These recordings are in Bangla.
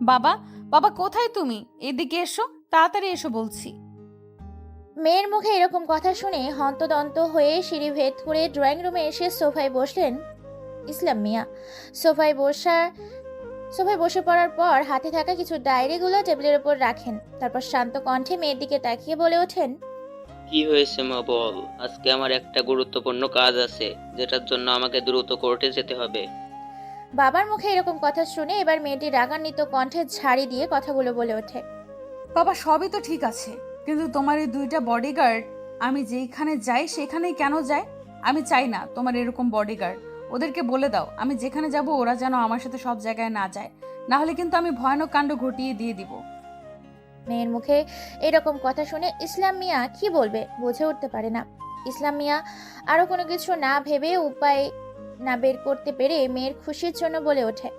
বাবা, বাবা কোথায় তুমি? এদিকে এসো, তাড়াতাড়ি এসো বলছি। মেয়ের মুখে এরকম কথা শুনে হন্তদন্ত হয়ে সিঁড়ি ভেদ করে ড্রয়িং রুমে এসে সোফায় বসলেন ইসলাম মিয়া। সোফায় বসা সোফায় বসে পড়ার পর হাতে থাকা কিছু ডায়েরিগুলো টেবিলের উপর রাখেন। তারপর শান্ত কণ্ঠে মেয়ের দিকে তাকিয়ে বলে ওঠেন, কি হয়েছে মা বল। আজকে আমার একটা গুরুত্বপূর্ণ কাজ আছে, যেটার জন্য আমাকে দ্রুত কোর্টে যেতে হবে। বাবার মুখে এরকম কথা শুনে এবার মেয়েটি রাগান্বিত কণ্ঠে ঝাড়ি দিয়ে কথাগুলো বলে ওঠে। বাবা সবই তো ঠিক আছে, কিন্তু তোমার এই দুইটা বডিগার্ড আমি যেখানে যাই সেখানেই কেন যায়? আমি চাই না তোমার এরকম বডিগার্ড। ওদেরকে বলে দাও আমি যেখানে যাব ওরা যেন আমার সাথে সব জায়গায় না যায়, না হলে কিন্তু আমি ভয়ানক কাণ্ড ঘটিয়ে দিয়ে দিব। মেয়ের মুখে এরকম কথা শুনে ইসলাম মিয়া কি বলবে বুঝে উঠতে পারে না। ইসলাম মিয়া আরো কোনো কিছু না ভেবে উপায় না বের করতে পেরে মেয়ের খুশির জন্য বলে ওঠে,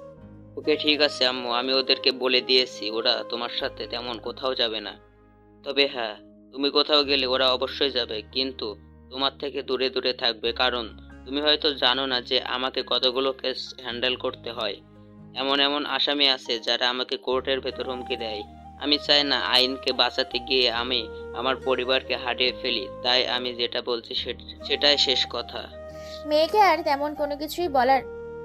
ওকে ঠিক আছে আম্মু, আমি ওদেরকে বলে দিয়েছি ওরা তোমার সাথে তেমন কোথাও যাবে না। তবে হ্যাঁ, তুমি কোথাও গেলে ওরা অবশ্যই যাবে, কিন্তু তোমার থেকে দূরে দূরে থাকবে, কারণ তুমি হয়তো জানো না যে আমাকে কতগুলো কেস হ্যান্ডেল করতে হয়। এমন এমন আসামি আছে যারা আমাকে কোর্টের ভেতর হুমকি দেয়। আমি চাই না আইনকে বাঁচাতে গিয়ে আমি আমার পরিবারকে হারিয়ে ফেলি, তাই আমি যেটা বলছি সেটাই শেষ কথা। মেয়েকে আর তেমন কোনো কিছুই বলার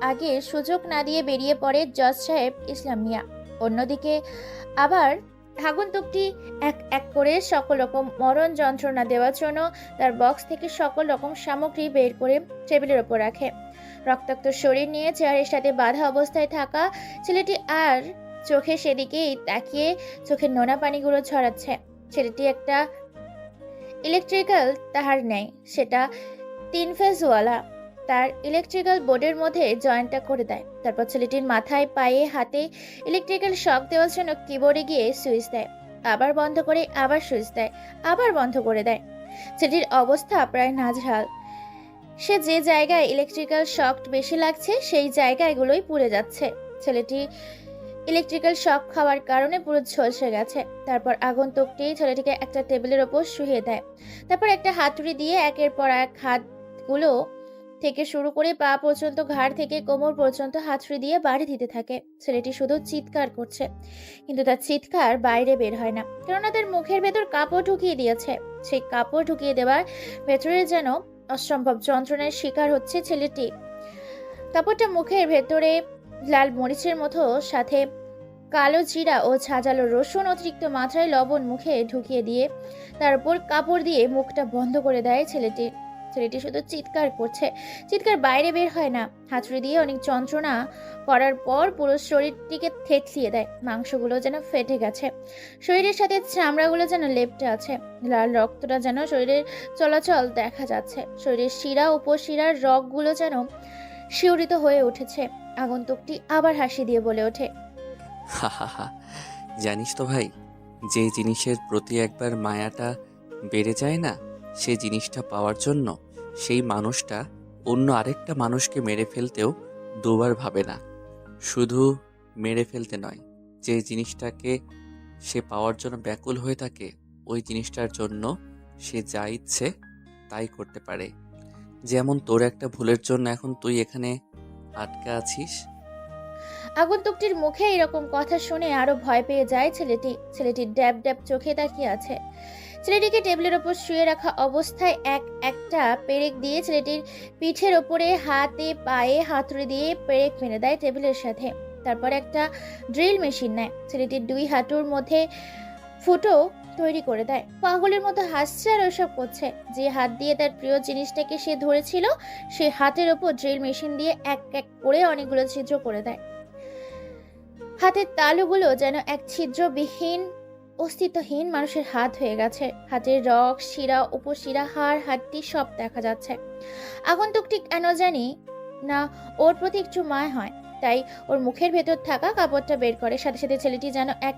আগে সুযোগ না দিয়ে বেরিয়ে পড়ে জজ সাহেব ইসলাম মিয়া। অন্যদিকে আবার আগন্তুকটি এক এক করে সকল রকম মরণ যন্ত্রণা দেওয়ার জন্য তার বক্স থেকে সকল রকম সামগ্রী বের করে টেবিলের ওপর রাখে। রক্তাক্ত শরীর নিয়ে চেয়ারের সাথে বাঁধা অবস্থায় থাকা ছেলেটি আর চোখে সেদিকেই তাকিয়ে চোখের নোনা পানিগুলো ছড়াচ্ছে। ছেলেটি একটা ইলেকট্রিক্যাল তার নেয়, সেটা 3 ফেজওয়ালা। তার ইলেকট্রিক্যাল বোর্ডের মধ্যে জয়েন্টটা করে দেয়। তারপর ছেলেটির মাথায় পায়ে হাতে ইলেকট্রিক্যাল শক দেওয়ার জন্য কিবোর্ডে গিয়ে সুইচ দেয়, আবার বন্ধ করে আবার সুইচ দেয়, আবার বন্ধ করে দেয়। ছেলেটির অবস্থা প্রায় নাজেহাল। সে যে জায়গায় ইলেকট্রিক্যাল শক বেশি লাগছে সেই জায়গাগুলোই পুড়ে যাচ্ছে। ছেলেটি ইলেকট্রিক্যাল শক খাওয়ার কারণে পুরো ঝলসে গেছে। তারপর আগন্তুকটি ছেলেটিকে একটা টেবিলের ওপর শুইয়ে দেয়। তারপর একটা হাতুড়ি দিয়ে একের পর এক হাতগুলো থেকে শুরু করে পা পর্যন্ত, ঘাড় থেকে কোমর পর্যন্ত হাতুড়ি দিয়ে বাড়ি দিতে থাকে। ছেলেটি শুধু চিৎকার করছে, কিন্তু তার চিৎকার বাইরে বের হয় না, কেননা তার মুখের ভেতর কাপড় ঢুকিয়ে দিয়েছে। সেই কাপড় ঢুকিয়ে দেওয়ার ভেতরে যেন অসম্ভব যন্ত্রণার শিকার হচ্ছে ছেলেটি। কাপড়টা মুখের ভেতরে লাল মরিচের মতো, সাথে কালো জিরা ও ঝাঁঝালো রসুন, অতিরিক্ত মাত্রায় লবণ মুখে ঢুকিয়ে দিয়ে তার উপর কাপড় দিয়ে মুখটা বন্ধ করে দেয় ছেলেটির। ছেলেটি শুধু চিৎকার করছে, চিৎকার বাইরে বের হয় না। হাতুড়ি দিয়ে অনেক যন্ত্রণা করার পর পুরো শরীরটিকে থেতলিয়ে দেয়। মাংসগুলো যেন ফেটে গেছে, শরীরের সাথে চামড়াগুলো যেন লেপ্টে আছে, লাল রক্তটা যেন শরীরের চলাচল দেখা যাচ্ছে। শরীরের শিরা উপশিরার রগগুলো যেন শিহরিত হয়ে উঠেছে। আগন্তুকটি আবার হাসি দিয়ে বলে ওঠে, হা হা হা। জানিস তো ভাই, যে জিনিসের প্রতি একবার মায়াটা বেড়ে যায় না, সেই জিনিসটা পাওয়ার জন্য সেই মানুষটা অন্য আরেকটা মানুষকে মেরে ফেলতেও দুবার ভাবে না। শুধু মেরে ফেলতে নয়, যে জিনিসটাকে সে পাওয়ার জন্য ব্যাকুল হয়ে থাকে, ওই জিনিসটার জন্য সে যা ইচ্ছে তাই করতে পারে। যেমন তোর একটা ভুলের জন্য এখন তুই এখানে আটকা আছিস। আগন্তুকটির মুখে এরকম কথা শুনে আরো ভয় পেয়ে যায় ছেলেটি। ছেলেটি ড্যাব ড্যাব চোখে তাকিয়ে আছে। ছেলেটিকে টেবিলের ওপর শুয়ে রাখা অবস্থায় এক একটা পেরেক দিয়ে ছেলেটির পিঠের ওপরে হাতে পায়ে হাতুড়ি দিয়ে পেরেক মেরে দেয় টেবিলের সাথে। তারপর একটা ড্রিল মেশিন নেয়, ছেলেটির 2 হাঁটুর মধ্যে ফুটো তৈরি করে দেয়। পাগলের মতো হাসছে আর ওসব করছে। যে হাত দিয়ে তার প্রিয় জিনিসটাকে সে ধরেছিল, সে হাতের ওপর ড্রিল মেশিন দিয়ে এক এক করে অনেকগুলো ছিদ্র করে দেয়। হাতের তালুগুলো যেন এক ছিদ্রবিহীন অস্তিত্বহীন মানুষের হাত হয়ে গেছে। হাতের রগ, শিরা, উপশিরা, হাড়, হাড্ডি সব দেখা যাচ্ছে। আগন্তুকটি কেন জানি না ওর প্রতি একটু মায় হয়, তাই ওর মুখের ভেতর থাকা কাপড়টা বের করে। সাথে সাথে ছেলেটি যেন এক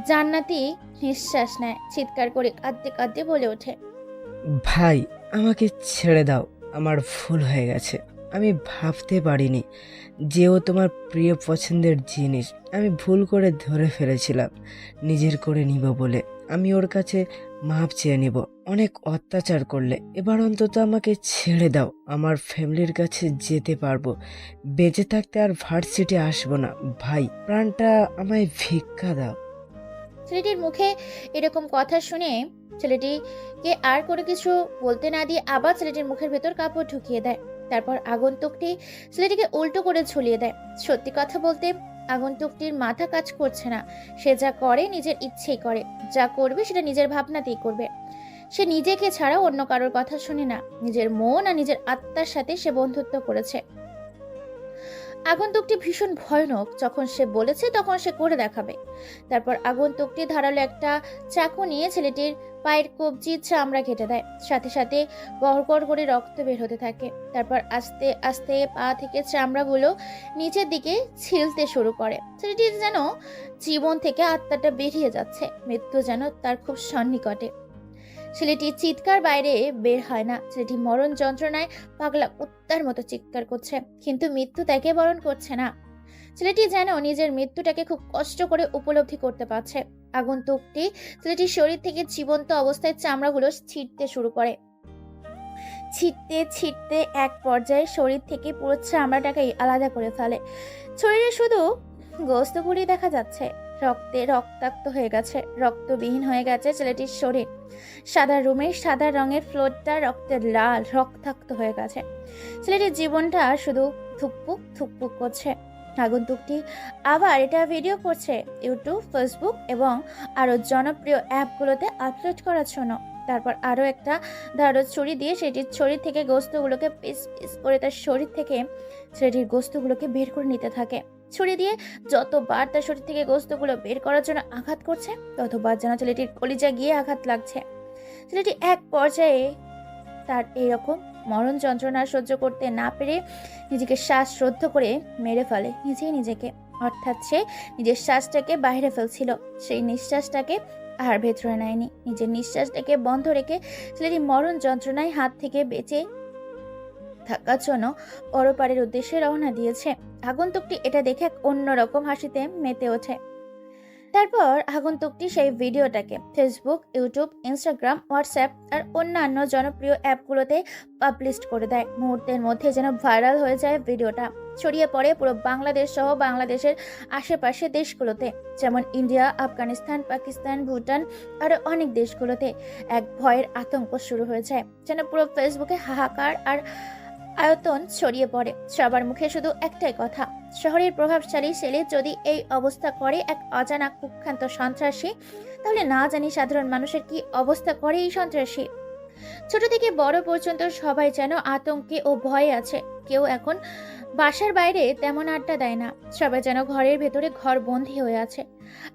জান্নাতি নিঃশ্বাস নেয়, চিৎকার করে কাঁদতে কাঁদতে বলে ওঠে, ভাই, আমাকে ছেড়ে দাও। আমার ভুল হয়ে গেছে। আমি ভাবতে পারিনি যে ও তোমার প্রিয় পছন্দের জিনিস। আমি ভুল করে ধরে ফেলেছিলাম নিজের করে নিব বলে। আমি ওর কাছে মাপ চেয়ে নিব। অনেক অত্যাচার করলে এবার অন্তত আমাকে ছেড়ে দাও। আমার ফ্যামিলির কাছে যেতে পারবো। বেঁচে থাকতে আর ভার্সিটি আসবো না। ভাই, প্রাণটা আমায় ভিক্ষা দাও। ছেলেটির মুখে এরকম কথা শুনে ছেলেটিকে আর কোনো কিছু বলতে না দিয়ে আবার ছেলেটির মুখের ভেতর কাপড় ঢুকিয়ে দেয়। তারপর আগন্তুকটি ছেলেটিকে উল্টো করে ঝুলিয়ে দেয়। সত্যি কথা বলতে আগন্তুকটির মাথা কাজ করছে না। সে যা করে নিজের ইচ্ছেই করে, যা করবে সেটা নিজের ভাবনাতেই করবে। সে নিজেকে ছাড়া অন্য কারোর কথা শুনে না। নিজের মন আর নিজের আত্মার সাথে সে বন্ধুত্ব করেছে। আগন্তুকটি ভীষণ ভয়ানক। যখন সে বলেছে তখন সে করে দেখাবে। তারপর আগন্তুকটি ধারালো একটা চাকু নিয়ে ছেলেটির পায়ের কবজির চামড়া কেটে দেয়। সাথে সাথে গড়গড় করে রক্ত বের হতে থাকে। তারপর আস্তে আস্তে পা থেকে চামড়াগুলো নিচের দিকে ছিলতে শুরু করে। ছেলেটির যেন জীবন থেকে আত্মাটা বেরিয়ে যাচ্ছে। মৃত্যু যেন তার খুব সন্নিকটে। ছেলেটির চিৎকার বাইরে বের হয় না। ছেলেটি মরণ যন্ত্রণায় পাগলা কুত্তার মতো চিৎকার করছে, কিন্তু মৃত্যু তাকে বরণ করছে না। ছেলেটি যেন নিজের মৃত্যুটাকে খুব কষ্ট করে উপলব্ধি করতে পারছে। আগন্তুকটি ছেলেটির শরীর থেকে জীবন্ত অবস্থায় চামড়াগুলো ছিঁড়তে শুরু করে। ছিঁড়তে ছিঁড়তে এক পর্যায়ে শরীর থেকে পুরো চামড়াটাকেই আলাদা করে ফেলে। শরীরে শুধু গোস্তগুলি দেখা যাচ্ছে। রক্তে রক্তাক্ত হয়ে গেছে, রক্তবিহীন হয়ে গেছে ছেলেটির শরীর। সাদা রুমের সাদা রঙের ফ্লোরটা রক্তের লাল, রক্তাক্ত হয়ে গেছে। ছেলেটির জীবনটা শুধু থুকপুক থুকপুক করছে। আগন্তুকটি আবার এটা ভিডিও করছে ইউটিউব, ফেসবুক এবং আরো জনপ্রিয় অ্যাপগুলোতে আপলোড করার জন্য। তারপর আরো একটা ধারো ছুরি দিয়ে সেটির শরীর থেকে গোস্তগুলোকে পিস পিস করে তার শরীর থেকে ছেলেটির গোস্তগুলোকে বের করে নিতে থাকে। ছুরি দিয়ে যতবার তার শরীর থেকে গোস্তগুলো বের করার জন্য আঘাত করছে, ততবার যেন ছেলেটির কলিজা গিয়ে আঘাত লাগছে। ছেলেটি এক পর্যায়ে তার এইরকম মরণ যন্ত্রণা সহ্য করতে না পেরে নিজেকে শ্বাসরুদ্ধ করে মেরে ফেলে নিজেই নিজেকে। অর্থাৎ সে নিজের শ্বাসটাকে বাইরে ফেলছিল, সেই নিঃশ্বাসটাকে আর ভেতরে নেয়নি। নিজের নিঃশ্বাসটাকে বন্ধ রেখে ছেলেটি মরণ যন্ত্রণায় হাত থেকে বেঁচে থাকার জন্য পরপারের উদ্দেশ্যে রওনা দিয়েছে। আগন্তুকটি এটা দেখে এক অন্যরকম হাসিতে মেতে ওঠে। তারপর আগন্তুকটি সেই ভিডিওটাকে ফেসবুক, ইউটিউব, ইনস্টাগ্রাম, হোয়াটসঅ্যাপ আর অন্যান্য জনপ্রিয় অ্যাপগুলোতে পাবলিশ করে দেয়। মুহূর্তের মধ্যে যেন ভাইরাল হয়ে যায় ভিডিওটা। ছড়িয়ে পড়ে পুরো বাংলাদেশ সহ বাংলাদেশের আশেপাশে দেশগুলোতে, যেমন ইন্ডিয়া, আফগানিস্তান, পাকিস্তান, ভুটান আরো অনেক দেশগুলোতে। এক ভয়ের আতঙ্ক শুরু হয়ে যায়, যেন পুরো ফেসবুকে হাহাকার আর আয়তন ছড়িয়ে পড়ে। সবার মুখে শুধু একটাই কথা, শহরের প্রভাবশালী ছেলে যদি এই অবস্থা করে এক অজানা কুখ্যাত সন্ত্রাসী, তাহলে না জানি সাধারণ মানুষের কি অবস্থা করে এই সন্ত্রাসী। ছোট থেকে বড় পর্যন্ত সবাই যেন আতঙ্কে ও ভয়ে আছে। কেউ এখন বাসার বাইরে তেমন আড্ডা দেয় না। সবাই যেন ঘরের ভেতরে ঘর বন্দী হয়ে আছে।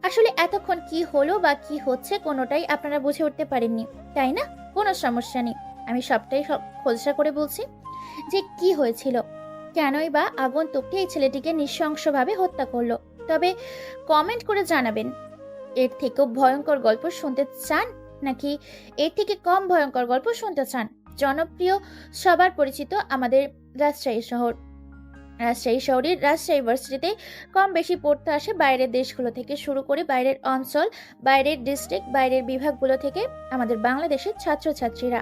আসলে এতক্ষণ কি হলো বা কি হচ্ছে কোনোটাই আপনারা বুঝে উঠতে পারেননি, তাই না? কোনো সমস্যা নেই, আমি সবটাই খোলসা করে বলছি যে কি হয়েছিল, কেনই বা আগন্তুকটি এই ছেলেটিকে নৃশংসভাবে হত্যা করলো। তবে কমেন্ট করে জানাবেন, এর থেকেও ভয়ঙ্কর গল্প শুনতে চান নাকি এর থেকে কম ভয়ঙ্কর গল্প শুনতে চান? জনপ্রিয়, সবার পরিচিত আমাদের রাজশাহী শহর। রাজশাহী শহরের রাজশাহী ভার্সিটিতে কম বেশি পড়তে আসে বাইরের দেশগুলো থেকে শুরু করে বাইরের অঞ্চল, বাইরের ডিস্ট্রিক্ট, বাইরের বিভাগগুলো থেকে আমাদের বাংলাদেশের ছাত্রছাত্রীরা।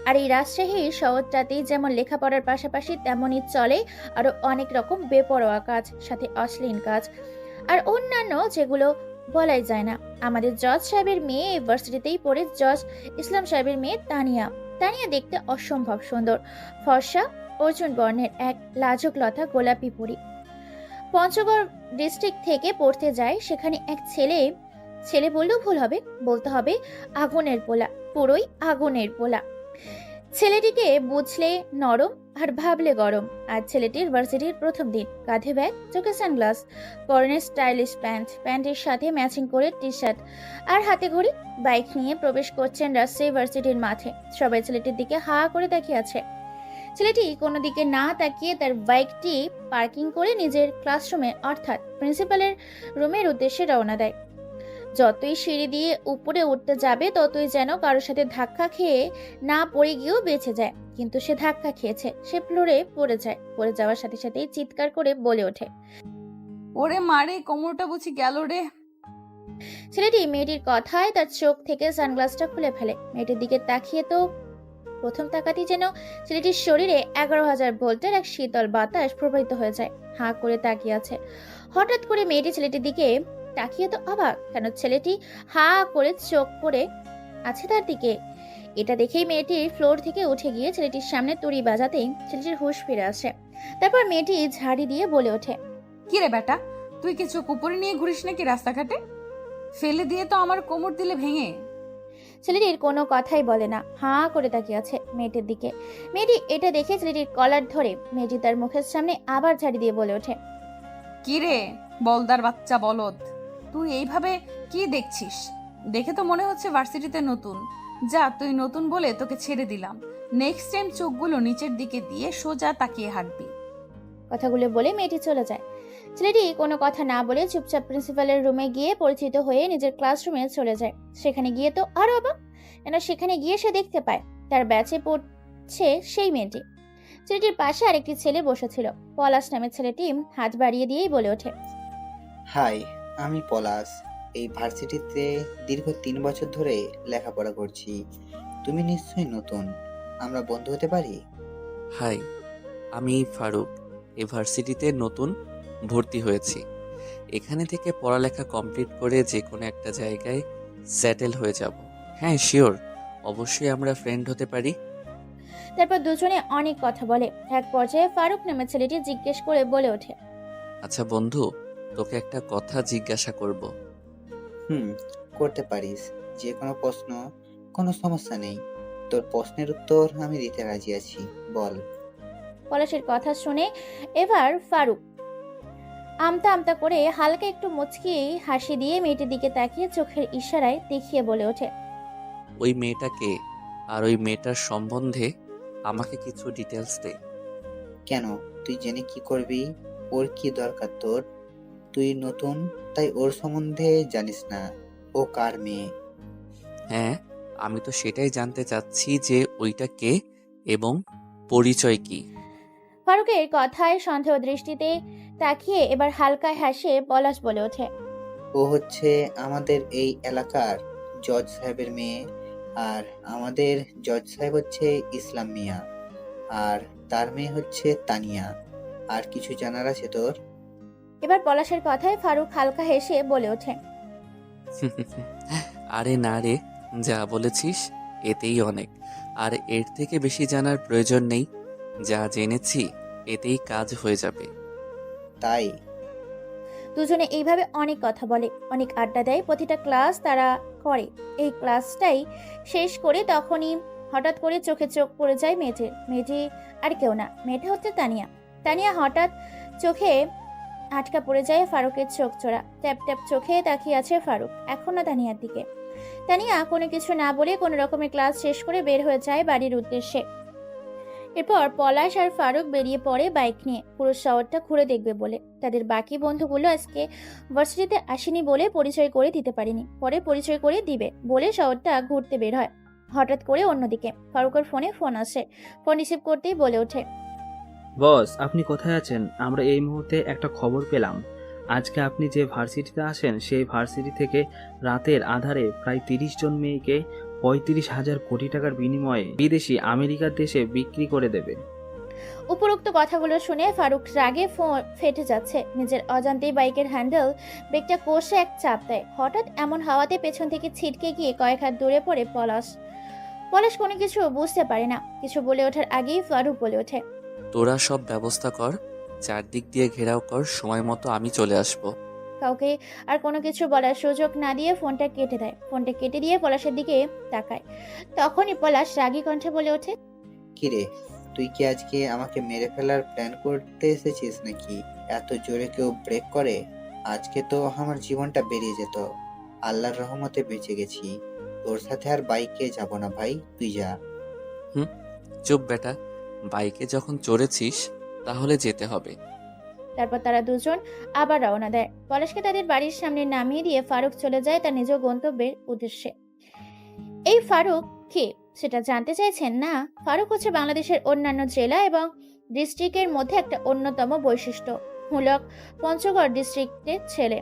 আর এই রাজশাহী শহরটাতেই যেমন লেখাপড়ার পাশাপাশি তেমনই চলে আরো অনেক রকম বেপরোয়া কাজ, সাথে অশ্লীল কাজ আর অন্যান্য যেগুলো বলাই যায় না। আমাদের জজ সাহেবের মেয়ে এই ভার্সিটিতেই পড়ে। জজ ইসলাম সাহেবের মেয়ে তানিয়া। তানিয়া দেখতে অসম্ভব সুন্দর, ফর্সা, অর্জুন বর্ণের এক লাজুক লতা গোলাপি পরি। পঞ্চগড় ডিস্ট্রিক্ট থেকে পড়তে যায় সেখানে এক ছেলে বললেও ভুল হবে, বলতে হবে আগুনের পোলা, পুরোই আগুনের পোলা। ছেলেটিকে বুঝলে নরম আর ভাবলে গরম। আর ছেলেটির ভার্সিটির প্রথম দিন, কাঁধে ব্যাগ, চোখে সানগ্লাস, পরনে স্টাইলিশ প্যান্টের সাথে ম্যাচিং করে টি শার্ট আর হাতে ঘড়ি। বাইক নিয়ে প্রবেশ করছেন রাজশাহী ভার্সিটির মাঠে। সবাই ছেলেটির দিকে হা করে তাকিয়ে আছে। ছেলেটি কোনো দিকে না তাকিয়ে তার বাইকটি পার্কিং করে নিজের ক্লাসরুমে অর্থাৎ প্রিন্সিপালের রুমের উদ্দেশ্যে রওনা দেয়। যতই সিঁড়ি দিয়ে উপরে উঠতে যাবে ততই যেন কারোর সাথে ধাক্কা খেয়ে না পড়ে গিয়েও বেঁচে যায়। কিন্তু সে ধাক্কা খেয়েছে, সে ফ্লোরে পড়ে যায়। পড়ে যাওয়ার সাথে সাথেই চিৎকার করে বলে ওঠে, ওরে মারে, কোমরটা বুঝি গেল রে। ছেলেটি মেয়েটির কথায় তার চোখ থেকে সানগ্লাসটা খুলে ফেলে। মেয়েটির দিকে তাকিয়ে তো প্রথম তাকাতেই যেন ছেলেটির শরীরে 11,000 ভোল্টের এক শীতল বাতাস প্রবাহিত হয়ে যায়। হাঁ করে তাকিয়ে আছে। হঠাৎ করে মেয়েটি ছেলেটির দিকে তাকিয়ে তো অবাক, কেন ছেলেটি হাঁ করে চোখ করে আছে তার দিকে। এটা দেখেই মেয়েটি ফ্লোর থেকে উঠে গিয়ে ছেলেটির সামনে তুড়ি বাজাতেই ছেলেটির হুঁশ ফিরে আসে। তারপর মেয়েটি ঝাড়ি দিয়ে বলে ওঠে, কি রে বেটা, তুই কি চোখ উপরে নিয়ে ঘুরিস নাকি রাস্তাঘাটে? ফেলে দিয়ে তো আমার কোমর দিলে ভেঙে। ছেলেটির কোনো কথাই বলে না, হাঁ করে তাকিয়ে আছে মেয়েটির দিকে। মেয়েটি এটা দেখে ছেলেটির কলার ধরে মেয়েটি তার মুখের সামনে আবার ঝাড়ি দিয়ে বলে ওঠে, কি রে বলদার বাচ্চা বলদ, তুই এইভাবে কি দেখছিস? দেখে তো মনে হচ্ছে ভার্সিটিতে নতুন। যা, তুই নতুন বলে তোকে ছেড়ে দিলাম। নেক্সট টাইম চোখগুলো নিচের দিকে দিয়ে সোজা তাকিয়ে হাঁটবি। কথাগুলো বলে মেয়েটি চলে যায়। ছেলেটি কোনো কথা না বলে চুপচাপ প্রিন্সিপালের রুমে গিয়ে পরিচিত হয়ে নিজের ক্লাসরুমে চলে যায়। সেখানে গিয়ে তো আরো অবাক, কেন সেখানে গিয়ে সে দেখতে পায় তার ব্যাচে পড়ছে সেই মেয়েটি। ছেলেটির পাশে আরেকটি ছেলে বসেছিল। পলাশ নামের ছেলেটি হাত বাড়িয়ে দিয়েই বলে ওঠে, হাই, আমি পলাশ। এই ভার্সিটিতে দীর্ঘ 3 বছর ধরে লেখাপড়া করছি। তুমি নিশ্চয়ই নতুন, আমরা বন্ধু হতে পারি? হাই, আমি ফারুক। এই ভার্সিটিতে নতুন ভর্তি হয়েছি। এখানে থেকে পড়ালেখা কমপ্লিট করে যে কোনো একটা জায়গায় সেটেল হয়ে যাব। হ্যাঁ শিওর, অবশ্যই আমরা ফ্রেন্ড হতে পারি। তারপর দুজনে অনেক কথা বলে। এক পর্যায়ে ফারুক নামের ছেলেটি জিজ্ঞেস করে বলে ওঠে, আচ্ছা বন্ধু, তোকে একটা কথা জিজ্ঞাসা করব। করতে পারিস। যে কোনো প্রশ্ন, কোনো সমস্যা নেই। তোর প্রশ্নের উত্তর আমি দিতে রাজি আছি, বল। পলাশের কথা শুনে এবার ফারুক আমতা আমতা করে হালকা একটু মুচকি হাসি দিয়ে মেয়েটির দিকে তাকিয়ে চোখের ইশারায় দেখিয়ে বলে ওঠে, ওই মেয়েটাকে আর ওই মেয়েটার সম্বন্ধে আমাকে কিছু ডিটেলস দে। কেন, তুই জেনে কি করবি? ওর কি দরকার তোর? তুই নতুন, তাই ওর সম্বন্ধে জানিস না। ও কার মেয়ে? হ্যাঁ, আমি তো সেটাই জানতে চাচ্ছি যে ওইটা কে এবং পরিচয় কি। ফারুকের কথায় সন্দেহ দৃষ্টিতে তাকিয়ে এবার হালকা হাসে পলাশ বলে ওঠে, ও হচ্ছে আমাদের এই এলাকার জজ সাহেবের মেয়ে। আর আমাদের জজ সাহেব হচ্ছে ইসলাম মিয়া, আর তার মেয়ে হচ্ছে তানিয়া। আর কিছু জানার আছে তোর? এবার পলাশের কথায় ফারুক হালকা হেসে বলে ওঠে, আরে না রে, যা বলেছিস এতেই অনেক। আর এর থেকে বেশি জানার প্রয়োজন নেই। যা জেনেছি এতেই কাজ হয়ে যাবে। তাই? দুজনে এইভাবে অনেক কথা বলে, অনেক আড্ডা দেয়। প্রতিটা ক্লাস তারা করে। এই ক্লাসটাই শেষ করে তখনই হঠাৎ করে চোখে চোখ পড়ে যায় মেয়েটির। মেয়েটি আর কেউ না, মেয়েটা হচ্ছে তানিয়া। তানিয়া হঠাৎ চোখে আটকা পড়ে যায় ফারুকের চোখ জোড়া। ট্যাপ ট্যাপ চোখে তাকিয়ে আছে ফারুক এখনো তানিয়ার দিকে। তানিয়া কোনো কিছু না বলে কোনো রকমের ক্লাস শেষ করে বের হয়ে যায় বাড়ির উদ্দেশ্যে। এরপর পলাশ আর ফারুক বেরিয়ে পড়ে বাইক নিয়ে পুরো শহরটা ঘুরে দেখবে বলে। তাদের বাকি বন্ধুগুলো আজকে ভার্সিটিতে আসেনি বলে পরিচয় করে দিতে পারেনি, পরে পরিচয় করে দিবে বলে শহরটা ঘুরতে বের হয়। হঠাৎ করে অন্যদিকে ফারুকের ফোনে ফোন আসে। ফোন রিসিভ করতেই বলে ওঠে, বস, আপনি কোথায় আছেন? আমরা এই মুহূর্তে একটা খবর পেলাম। আজকে আপনি যে ভার্সিটিতে আসেন সেই ভার্সিটি থেকে রাতের আধারে প্রায় 30 জন মেয়েকে 35,000 কোটি টাকার বিনিময়ে বিদেশি আমেরিকার দেশে বিক্রি করে দেবে। উপরোক্ত কথাগুলো শুনে ফারুক রাগে ফেটে যাচ্ছে। নিজের অজান্তেই বাইকের হ্যান্ডেল ব্রেকটা কষে এক চাপ দেয়। হঠাৎ এমন হাওয়াতে পেছন থেকে ছিটকে গিয়ে কয়েক হাত দূরে পড়ে পলাশ। পলাশ কোনো কিছু বুঝতে পারে না। কিছু বলে ওঠার আগেই ফারুক বলে ওঠে, তোরা সব ব্যবস্থা কর, চারদিক দিয়ে ঘেরাও কর, সময় মতো আমি চলে আসব। কাউকে আর কোনো কিছু বলার সুযোগ না দিয়ে ফোনটা কেটে দেয়। ফোনটা কেটে দিয়ে পলাশের দিকে তাকায়। তখনই পলাশ রাগী কণ্ঠে বলে ওঠে, কিরে, তুই কি আজকে আমাকে মেরে ফেলার প্ল্যান করতে এসেছিস নাকি? এত জোরে কেউ ব্রেক করে? আজকে তো আমার জীবনটা বেরিয়ে যেত। আল্লাহর রহমতে বেঁচে গেছি। তোর সাথে আর বাইকে যাব না ভাই, তুই যা। চুপ বেটা, বাইকে যখন চড়েছিস তাহলে যেতে হবে। তারপর তারা দুজন আবার রওনা দেয়। পলাশকে তাদের বাড়ির সামনে নামিয়ে দিয়ে ফারুক চলে যায় তার নিজ গন্তব্যের উদ্দেশ্যে। এই ফারুক কে সেটা জানতে চাইছেন না? ফারুক হচ্ছে বাংলাদেশের অন্যান্য জেলা এবং ডিস্ট্রিক্টের মধ্যে একটা অন্যতম বৈশিষ্ট্যমূলক পঞ্চগড় ডিস্ট্রিক্টের ছেলে।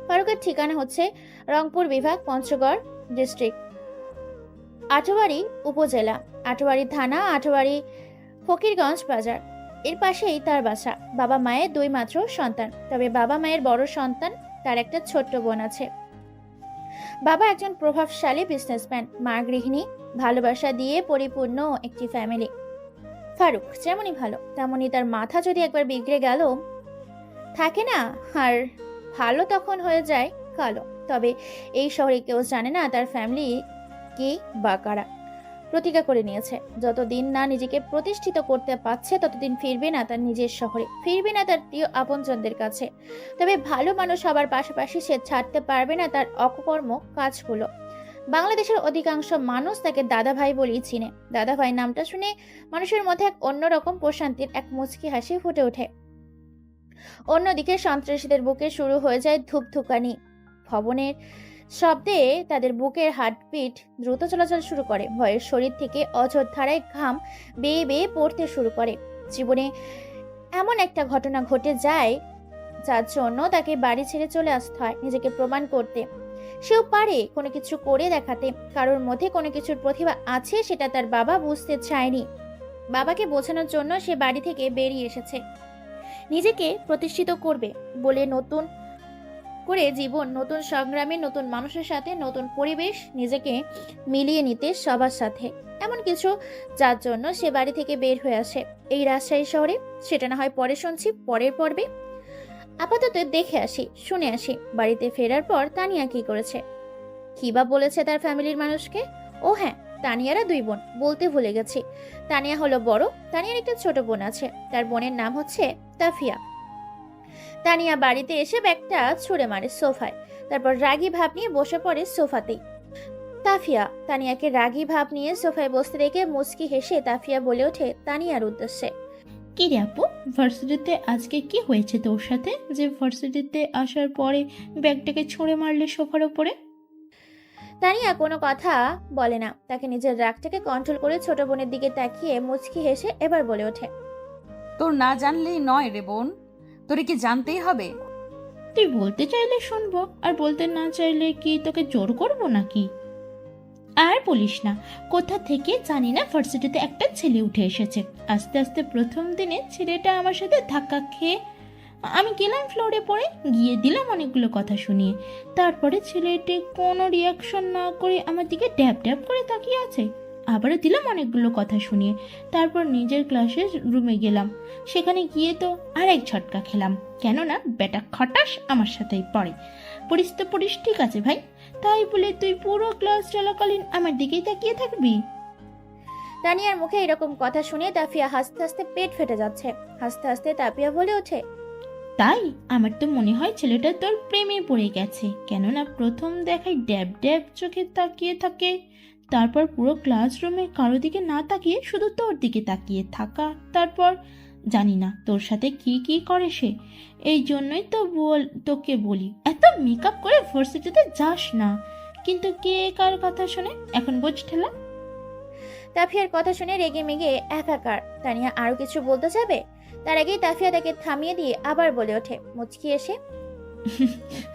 ফারুকের ঠিকানা হচ্ছে রংপুর বিভাগ, পঞ্চগড় ডিস্ট্রিক্ট, আটোয়ারি উপজেলা, আটোয়ারি থানা, আটোয়ারি ফকিরগঞ্জ বাজার। এর পাশেই তার বাসা। বাবা মায়ের দুই মাত্র সন্তান, তবে বাবা মায়ের বড় সন্তান, তার একটা ছোট্ট বোন আছে। বাবা একজন প্রভাবশালী বিজনেসম্যান, মা গৃহিণী, ভালোবাসা দিয়ে পরিপূর্ণ একটি ফ্যামিলি। ফারুক যেমনই ভালো তেমনই তার মাথা যদি একবার বিগড়ে গেল থাকে না, আর ভালো তখন হয়ে যায় কালো। তবে এই শহরে কেউ জানে না তার ফ্যামিলি কি বা কারা। প্রতিজ্ঞা করে নিয়েছে, যতদিন না নিজেকে প্রতিষ্ঠিত করতে পারছে ততদিন ফিরবে না তার নিজের শহরে, ফিরবে না তার প্রিয় আপনজনদের কাছে। তবে ভালো মানুষ হবার পাশাপাশি সে ছাড়তে পারবে না তার অকর্ম কাজগুলো। বাংলাদেশের অধিকাংশ মানুষ তাকে দাদা ভাই বলেই চিনে। দাদা ভাই নামটা শুনে মানুষের মধ্যে এক অন্যরকম প্রশান্তির এক মুচকি হাসি ফুটে ওঠে। অন্যদিকে সন্ত্রাসীদের বুকে শুরু হয়ে যায় ধূপধুকানি। ভবনের শব্দে তাদের বুকের হার্টবিট দ্রুত চলাচল শুরু করে। ভয়ের শরীর থেকে অঝোর ধারায় ঘাম বেয়ে বেয়ে পড়তে শুরু করে। জীবনে এমন একটা ঘটনা ঘটে যায় যার জন্য তাকে বাড়ি ছেড়ে চলে আসতে হয় নিজেকে প্রমাণ করতে। সেও পারে কোনো কিছু করে দেখাতে। কারোর মধ্যে কোনো কিছুর প্রতিভা আছে, সেটা তার বাবা বুঝতে চায়নি। বাবাকে বোঝানোর জন্য সে বাড়ি থেকে বেরিয়ে এসেছে। নিজেকে প্রতিষ্ঠিত করবে বলে নতুন করে জীবন, নতুন সংগ্রামে, নতুন মানুষের সাথে, নতুন পরিবেশ, নিজেকে মিলিয়ে নিতে সবার সাথে, এমন কিছু যার জন্য সে বাড়ি থেকে বের হয়ে আসে এই রাজশাহী শহরে। সেটা না হয় পরে শুনছি পরের পর্বে। আপাতত দেখে আসি, শুনে আসি বাড়িতে ফেরার পর তানিয়া কি করেছে, কি বা বলেছে তার ফ্যামিলির মানুষকে। ও হ্যাঁ, তানিয়ারা দুই বোন, বলতে ভুলে গেছি। তানিয়া হলো বড়, তানিয়ার একটা ছোট বোন আছে, তার বোনের নাম হচ্ছে তাফিয়া। তানিয়া বাড়িতে এসে ব্যাগটা ছুঁড়ে মারে সোফায়, তারপর রাগী ভাব নিয়ে বসে পড়ে সোফাতেই। তাফিয়া তানিয়াকে রাগী ভাব নিয়ে সোফায় বসতে দেখে মুচকি হেসে তাফিয়া বলে ওঠে তানিয়ার উদ্দেশ্যে, কি রে আপু, ভার্সিটিতে আজকে কি হয়েছে তোর সাথে যে ভার্সিটিতে আসার পরে ব্যাগটাকে ছুঁড়ে মারলে সোফার ওপরে? তানিয়া কোনো কথা বলে না, তাকে নিজের রাগটাকে কন্ট্রোল করে ছোট বোনের দিকে তাকিয়ে মুচকি হেসে এবার বলে ওঠে, তোর না জানলেই নয় রে বোন, তোরে কি জানতেই হবে? তুই বলতে চাইলে শুনবো, আর বলতে না চাইলে কি তোকে জোর করবো নাকি? আর বলিস না, কোথা থেকে জানি না ভার্সিটিতে একটা ছেলে উঠে এসেছে। আস্তে আস্তে প্রথম দিনে ছেলেটা আমার সাথে ধাক্কা খেয়ে আমি গেলাম ফ্লোরে পড়ে, গিয়ে দিলাম অনেকগুলো কথা শুনিয়ে। তারপরে ছেলেটি কোনো রিয়াকশন না করে আমার দিকে ড্যাব ড্যাব করে তাকিয়ে আছে। আবারও দিলাম অনেকগুলো কথা শুনিয়ে। তারপর নিজের ক্লাসের রুমে গেলাম, সেখানে গিয়ে তো আর এক ঝটকা খেলাম, কেননা বেটা খটাস আমার সাথেই পড়ে। পড়িস তো পড়িস, ঠিক আছে ভাই, তাই বলে তুই পুরো ক্লাস চলাকালীন আমার দিকেই তাকিয়ে থাকবি? তানিয়ার মুখে এরকম কথা শুনে তাফিয়া হাসতে হাসতে পেট ফেটে যাচ্ছে। হাসতে হাসতে তাফিয়া বলে ওঠে, তাই আমার তো মনে হয় ছেলেটা তোর প্রেমে পড়ে গেছে, কেননা প্রথম দেখায় ড্যাব ড্যাব চোখে তাকিয়ে থাকে, তারপর পুরো ক্লাসরুমে কারো দিকে না তাকিয়ে শুধু তোর দিকে তাকিয়ে থাকা, তারপর জানি না তোর সাথে কি কি করে সে। এই জন্যই তো তোকে বলি এত মেকআপ করে ভার্সিটিতে যাস না। কিন্তু কে কার কথা শুনে এখন বোঝ ঠেলা। তাফিয়ার কথা শুনে রেগে মেগে একাকার। তানিয়া আরো কিছু বলতে যাবে, তার আগেই তাফিয়া তাকে থামিয়ে দিয়ে আবার বলে ওঠে মুচকি এসে,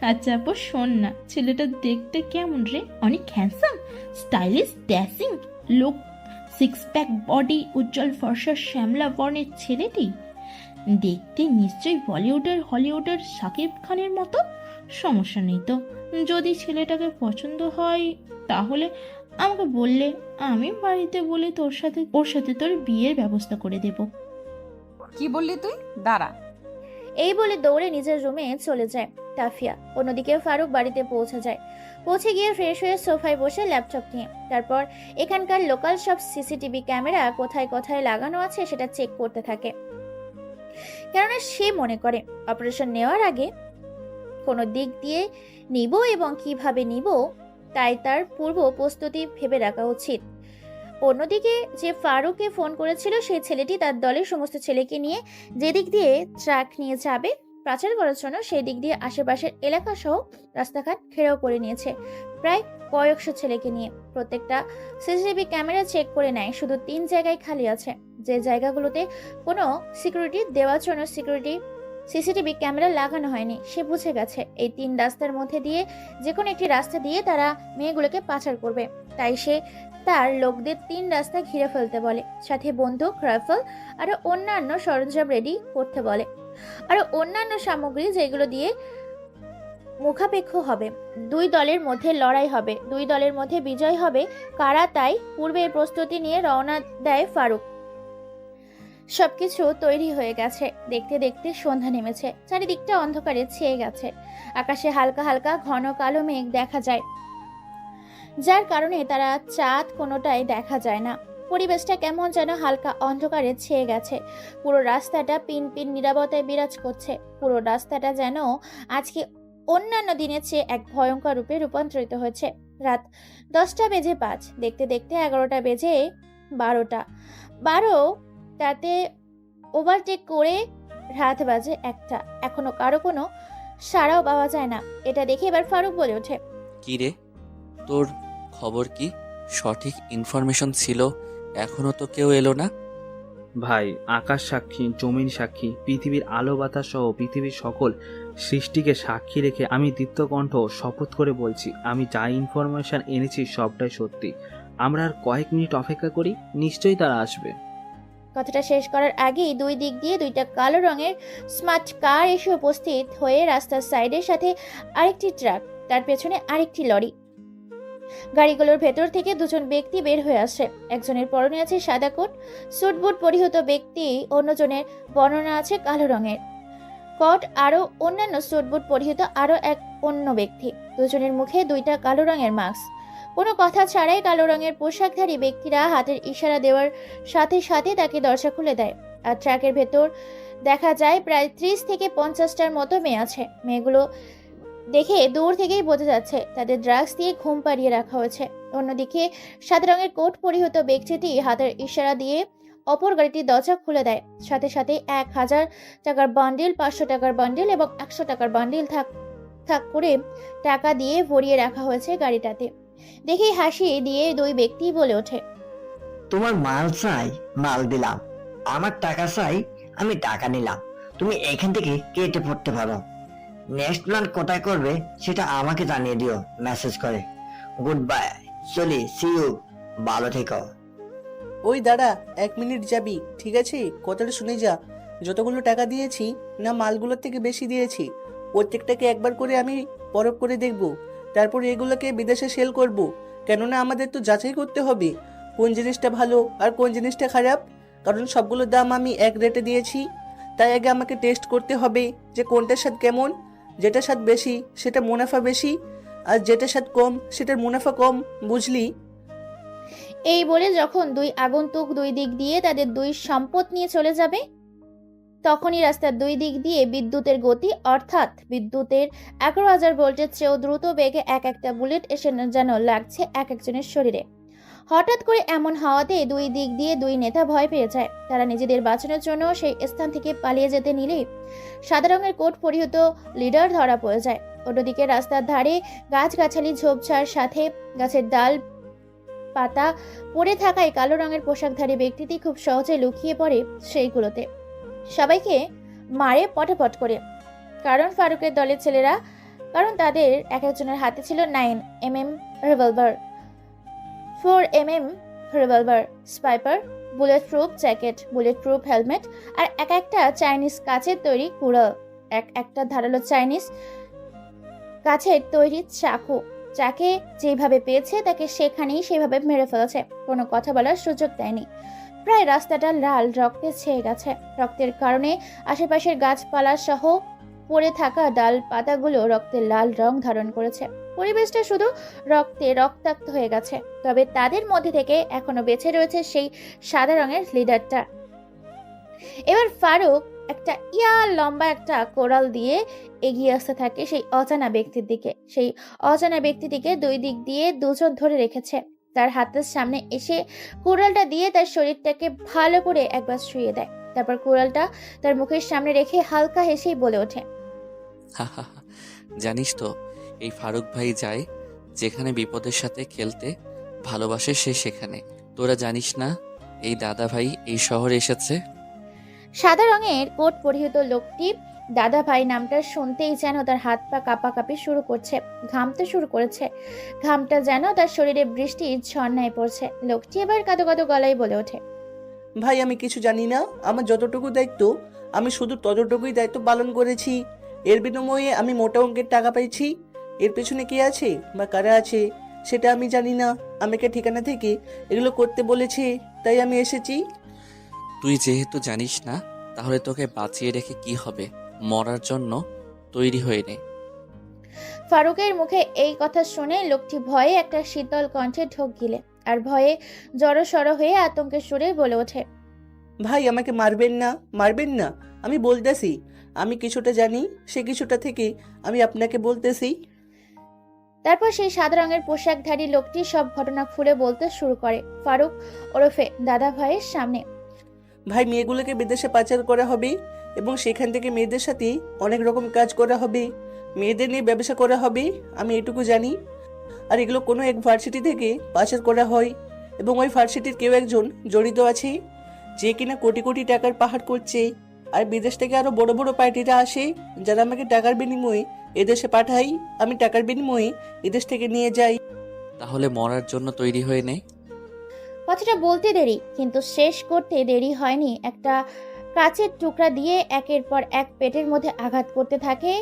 আচ্ছা আপু শোন না, ছেলেটা দেখতে কেমন রে? অনেক handsome, stylish, dashing look, six pack body, উজ্জ্বল ফর্সা শ্যামলা বর্ণের ছেলেটি। দেখতে নিশ্চয়ই বলিউডের হলিউডের শাকিব খানের মতো। সমস্যা নেই তো, যদি ছেলেটাকে পছন্দ হয় তাহলে আমাকে বললে আমি বাড়িতে বলে ওর সাথে তোর বিয়ের ব্যবস্থা করে দেব। কি বললি তুই? দাঁড়া। এই বলে দৌড়ে নিজের রুমে চলে যায় তাফিয়া। অন্যদিকে ফারুক বাড়িতে পৌঁছে যায়। পৌঁছে গিয়ে ফ্রেশ হয়ে সোফায় বসে ল্যাপটপ নিয়ে, তারপর এখানকার লোকাল সব সিসিটিভি ক্যামেরা কোথায় কোথায় লাগানো আছে সেটা চেক করতে থাকে। কেননা সে মনে করে অপারেশন নেওয়ার আগে কোনো দিক দিয়ে নিব এবং কিভাবে নিব তাই তার পূর্ব প্রস্তুতি ভেবে রাখা উচিত। অন্যদিকে যে ফারুককে ফোন করেছিল সেই ছেলেটি তার দলের সমস্ত ছেলেকে নিয়ে যেদিক দিয়ে ট্রাক নিয়ে যাবে পাচার করার জন্য সেই দিক দিয়ে আশেপাশের এলাকা সহ রাস্তাঘাট ঘেরাও করে নিয়েছে প্রায় কয়েকশো ছেলেকে নিয়ে। প্রত্যেকটা সিসিটিভি ক্যামেরা চেক করে নেয়, শুধু 3 জায়গায় খালি আছে, যে জায়গাগুলোতে কোনো সিকিউরিটি দেওয়ার জন্য সিকিউরিটি সিসিটিভি ক্যামেরা লাগানো হয়নি। সে বুঝে গেছে এই 3 রাস্তার মধ্যে দিয়ে যে কোনো একটি রাস্তা দিয়ে তারা মেয়েগুলোকে পাচার করবে। তাই সে তার লোকদের 3 রাস্তা ঘিরে ফেলতে বলে, সাথে বন্দুক, রাইফেল আর অন্যান্য সরঞ্জাম রেডি করতে বলে, আর অন্যান্য সামগ্রী যেগুলো দিয়ে মুখাপেক্ষ হবে। 2 দলের মধ্যে লড়াই হবে, 2 দলের মধ্যে বিজয় হবে কারা, তাই পূর্বে প্রস্তুতি নিয়ে রওনা দেয় ফারুক। সবকিছু তৈরি হয়ে গেছে। দেখতে দেখতে সন্ধ্যা নেমেছে, চারিদিকটা অন্ধকারে ছেয়ে গেছে। আকাশে হালকা হালকা ঘন কালো মেঘ দেখা যায়, যার কারণে তারা চাঁদ কোনোটাই দেখা যায় না। পরিবেশটা কেমন যেন হালকা অন্ধকারে ছেয়ে গেছে। পুরো রাস্তাটা পিন পিন নীরবতায় বিরাজ করছে। পুরো রাস্তাটা যেন আজকে অন্যান্য দিনের চেয়ে এক ভয়ঙ্কর রূপে রূপান্তরিত হয়েছে। রাত 10টা বেজে 5, দেখতে দেখতে 11টা বেজে 12টাতে ওভারটেক করে রাত বাজে 1টা। এখনো কারো কোনো সাড়াও পাওয়া যায় না। এটা দেখে এবার ফারুক বলে ওঠে, কি রে, তোর খবর কি? সঠিক ইনফরমেশন ছিল, এখনো তো কেউ এলো না। ভাই, আকাশ সাক্ষী, জমিন সাক্ষী, পৃথিবীর আলো বাতাস সহ পৃথিবীর সকল সৃষ্টিকে সাক্ষী রেখে আমি দীপ্তকণ্ঠ শপথ করে বলছি, আমি যা ইনফরমেশন এনেছি সবটাই সত্যি। আমরা আর কয়েক মিনিট অপেক্ষা করি, নিশ্চয়ই তারা আসবে। কথাটা শেষ করার আগেই 2 দিক দিয়ে 2টা কালো রঙের স্মার্ট কার এসে উপস্থিত হয়ে রাস্তার সাইডের সাথে আরেকটি ট্রাক, তার পেছনে আরেকটি লরি। গাড়িগুলোর ভেতর থেকে 2জন ব্যক্তি বের হয়ে আসে। একজনের পরনে আছে সাদা কোট, স্যুট বুট পরিহিত ব্যক্তি, অন্যজনের বর্ণনা আছে কালো রঙের কোট, আরো অন্যান্য স্যুট বুট পরিহিত আরো এক অন্য ব্যক্তি। 2জনের মুখে 2টা কালো রঙের মাস্ক। কোনো কথা ছাড়াই কালো রঙের পোশাকধারী ব্যক্তিরা হাতের ইশারা দেওয়ার সাথে সাথে তাকে দরজা খুলে দেয়। আর ট্রাকের ভেতর দেখা যায় প্রায় 30 থেকে 50টার মতো মেয়ে আছে। মেয়েগুলো দেখে দূর থেকেই বোঝা যাচ্ছে তাদের ড্রাগস দিয়ে ঘুম পাড়িয়ে রাখা হয়েছে। অন্যদিকে সাদা রঙের কোট পরিহিত ব্যক্তিটি হাতের ইশারা দিয়ে অপর গাড়িটির দরজা খুলে দেয়। সাথে সাথে 1000 টাকার বান্ডিল, 500 টাকার বান্ডিল এবং 100 টাকার বান্ডিল থাক থাক করে টাকা দিয়ে ভরিয়ে রাখা হয়েছে গাড়িটাতে। দেখেই হাসি দিয়ে 2 ব্যক্তি বলে ওঠে, তোমার মাল চাই, মাল দিলাম। আমার টাকা চাই, আমি টাকা নিলাম। তুমি এখান থেকে কেটে পড়তে পারো। নেক্সট প্ল্যান কোথায় করবে সেটা আমাকে জানিয়ে দিও মেসেজ করে। গুড বাই, চলি, সি ইউ, ভালো থেকো। ওই দাঁড়া, 1 মিনিট যাবি? ঠিক আছে, কথাটা শুনে যা। যতগুলো টাকা দিয়েছি না, মালগুলোর থেকে বেশি দিয়েছি। প্রত্যেকটাকে একবার করে আমি পরখ করে দেখব, তারপর এগুলোকে বিদেশে সেল করব। কেননা আমাদের তো যাচাই করতে হবে কোন জিনিসটা ভালো আর কোন জিনিসটা খারাপ, কারণ সবগুলোর দাম আমি এক রেটে দিয়েছি। তাই আগে আমাকে টেস্ট করতে হবে যে কোনটার স্বাদ কেমন। যেটা স্বাদ বেশি সেটা মুনাফা বেশি, আর যেটা স্বাদ কম সেটার মুনাফা কম, বুঝলি? এই বলে যখন 2 আগন্তুক 2 দিক দিয়ে তাদের 2 সম্পদ নিয়ে চলে যাবে, তখনই রাস্তার 2 দিক দিয়ে বিদ্যুতের গতি, অর্থাৎ বিদ্যুতের 11,000 ভোল্টের চেয়েও দ্রুত বেগে এক একটা বুলেট এসে যেন লাগছে এক একজনের শরীরে। হঠাৎ করে এমন হওয়াতে 2 দিক দিয়ে 2 নেতা ভয় পেয়ে যায়। তারা নিজেদের বাঁচানোর জন্য সেই স্থান থেকে পালিয়ে যেতে নিলেই সাদা রঙের কোট পরিহিত লিডার ধরা পড়ে যায়। অন্যদিকে রাস্তার ধারে গাছগাছালি ঝোপঝাড়, সাথে গাছের ডাল পাতা পড়ে থাকায় কালো রঙের পোশাকধারী ব্যক্তিটি খুব সহজে লুকিয়ে পড়ে সেইগুলোতে। সবাইকে মারে পটাপট করে, কারণ ফারুকের দলের ছেলেরা, কারণ তাদের এক একজনের হাতে ছিল 9mm রিভলভার, 4mm রিভলভার, স্পাইপার, bullet proof jacket, bullet proof helmet, আর এক একটা চাইনিজ কাচের তৈরি কুড়াল, এক একটা ধারালো চাইনিজ কাছের তৈরি চাকু। যাকে যেভাবে পেয়েছে তাকে সেখানেই সেভাবে মেরে ফেলেছে, কোনো কথা বলার সুযোগ দেয়নি। প্রায় রাস্তাটা লাল রক্তে ছেয়ে গেছে। রক্তের কারণে আশেপাশের গাছপালা সহ পড়ে থাকা ডাল পাতাগুলো রক্তের লাল রং ধারণ করেছে। পরিবেশটা শুধু রক্তে রক্তাক্ত হয়ে গেছে। তবে তাদের মধ্যে থেকে এখনো বেঁচে রয়েছে সেই সাদা রঙের লিডারটা। এবার ফারুক একটা লম্বা একটা কোরাল দিয়ে এগিয়ে আসতে থাকে সেই অজানা ব্যক্তির দিকে। সেই অজানা ব্যক্তিটিকে 2 দিক দিয়ে 2জন ধরে রেখেছে। তার হাতের সামনে এসে কোরালটা দিয়ে তার শরীরটাকে ভালো করে একবার শুয়ে দেয়। তারপর কোরালটা তার মুখের সামনে রেখে হালকা হেসেই বলে ওঠে, জানিস তো, এই ফারুক ভাই যায় যেখানে বিপদের সাথে খেলতে ভালোবাসে সে সেখানে। তোরা জানিস না এই দাদা ভাই এই শহরে এসেছে? সাদা রঙের কোট পরিহিত লোকটি দাদা ভাই নামটা শুনতেই যেন তার হাত পা কাঁপাকাঁপি শুরু করছে, ঘামতে শুরু করেছে। ঘামটা যেন তার শরীরে বৃষ্টির ঝর্ণায় পড়ছে। লোকটি এবার কাঁদো কাঁদো গলায় বলে ওঠে, ভাই আমি কিছু জানি না, আমার যতটুকু দায়িত্ব আমি শুধু ততটুকুই দায়িত্ব পালন করেছি। এর বিনিময়ে আমি মোটা অঙ্কের টাকা পেয়েছি। এর পেছনে কে আছে বা কারা আছে সেটা আমি জানি না। আমাকে ঠিকানা থেকে এগুলো করতে বলেছে, তাই আমি এসেছি। তুই যেহেতু জানিস না, তাহলে তোকে বাঁচিয়ে রেখে কি হবে? মরার জন্য তৈরি হয়ে নে। ফারুকের মুখে এই কথা শুনে লোকটি ভয়ে একটা শীতল কণ্ঠে ঢোক গিলে আর ভয়ে জড়সড় হয়ে আতঙ্কের সুরে বলে ওঠে, ভাই আমাকে মারবেন না, মারবেন না। আমি বলতেছি আমি কিছুটা জানি, সে কিছুটা থেকে আমি আপনাকে বলতেছি। তারপর সেই সাদা রঙের পোশাকধারী লোকটি সব ঘটনা খুলে বলতে শুরু করে ফারুক ওরফে দাদা ভাইয়ের সামনে। ভাই মেয়েগুলোকে বিদেশে পাচার করা হবে এবং সেখান থেকে মেয়েদের সাথে অনেক রকম কাজ করা হবে, মেয়েদের নিয়ে ব্যবসা করা হবে, আমি এটুকু জানি। আর এগুলো কোনো এক ভার্সিটি থেকে পাচার করা হয় এবং ওই ভার্সিটির কেউ একজন জড়িত আছে, যে কিনা কোটি কোটি টাকার পাহাড় করছে। আর বিদেশ থেকে আরো বড় বড় পার্টিরা আসে, যারা আমাকে টাকার বিনিময়ে এদেশে পাঠাই, আমি টাকার বিনিময়ে এদেশ থেকে নিয়ে যাই। তাহলে মরার জন্য তৈরি হয়ে নে। কথাটা বলতে দেরি, কিন্তু শেষ করতে দেরি হয়নি। একটা কাচের টুকরা দিয়ে একের পর এক পেটের মধ্যে আঘাত করতে থাকে।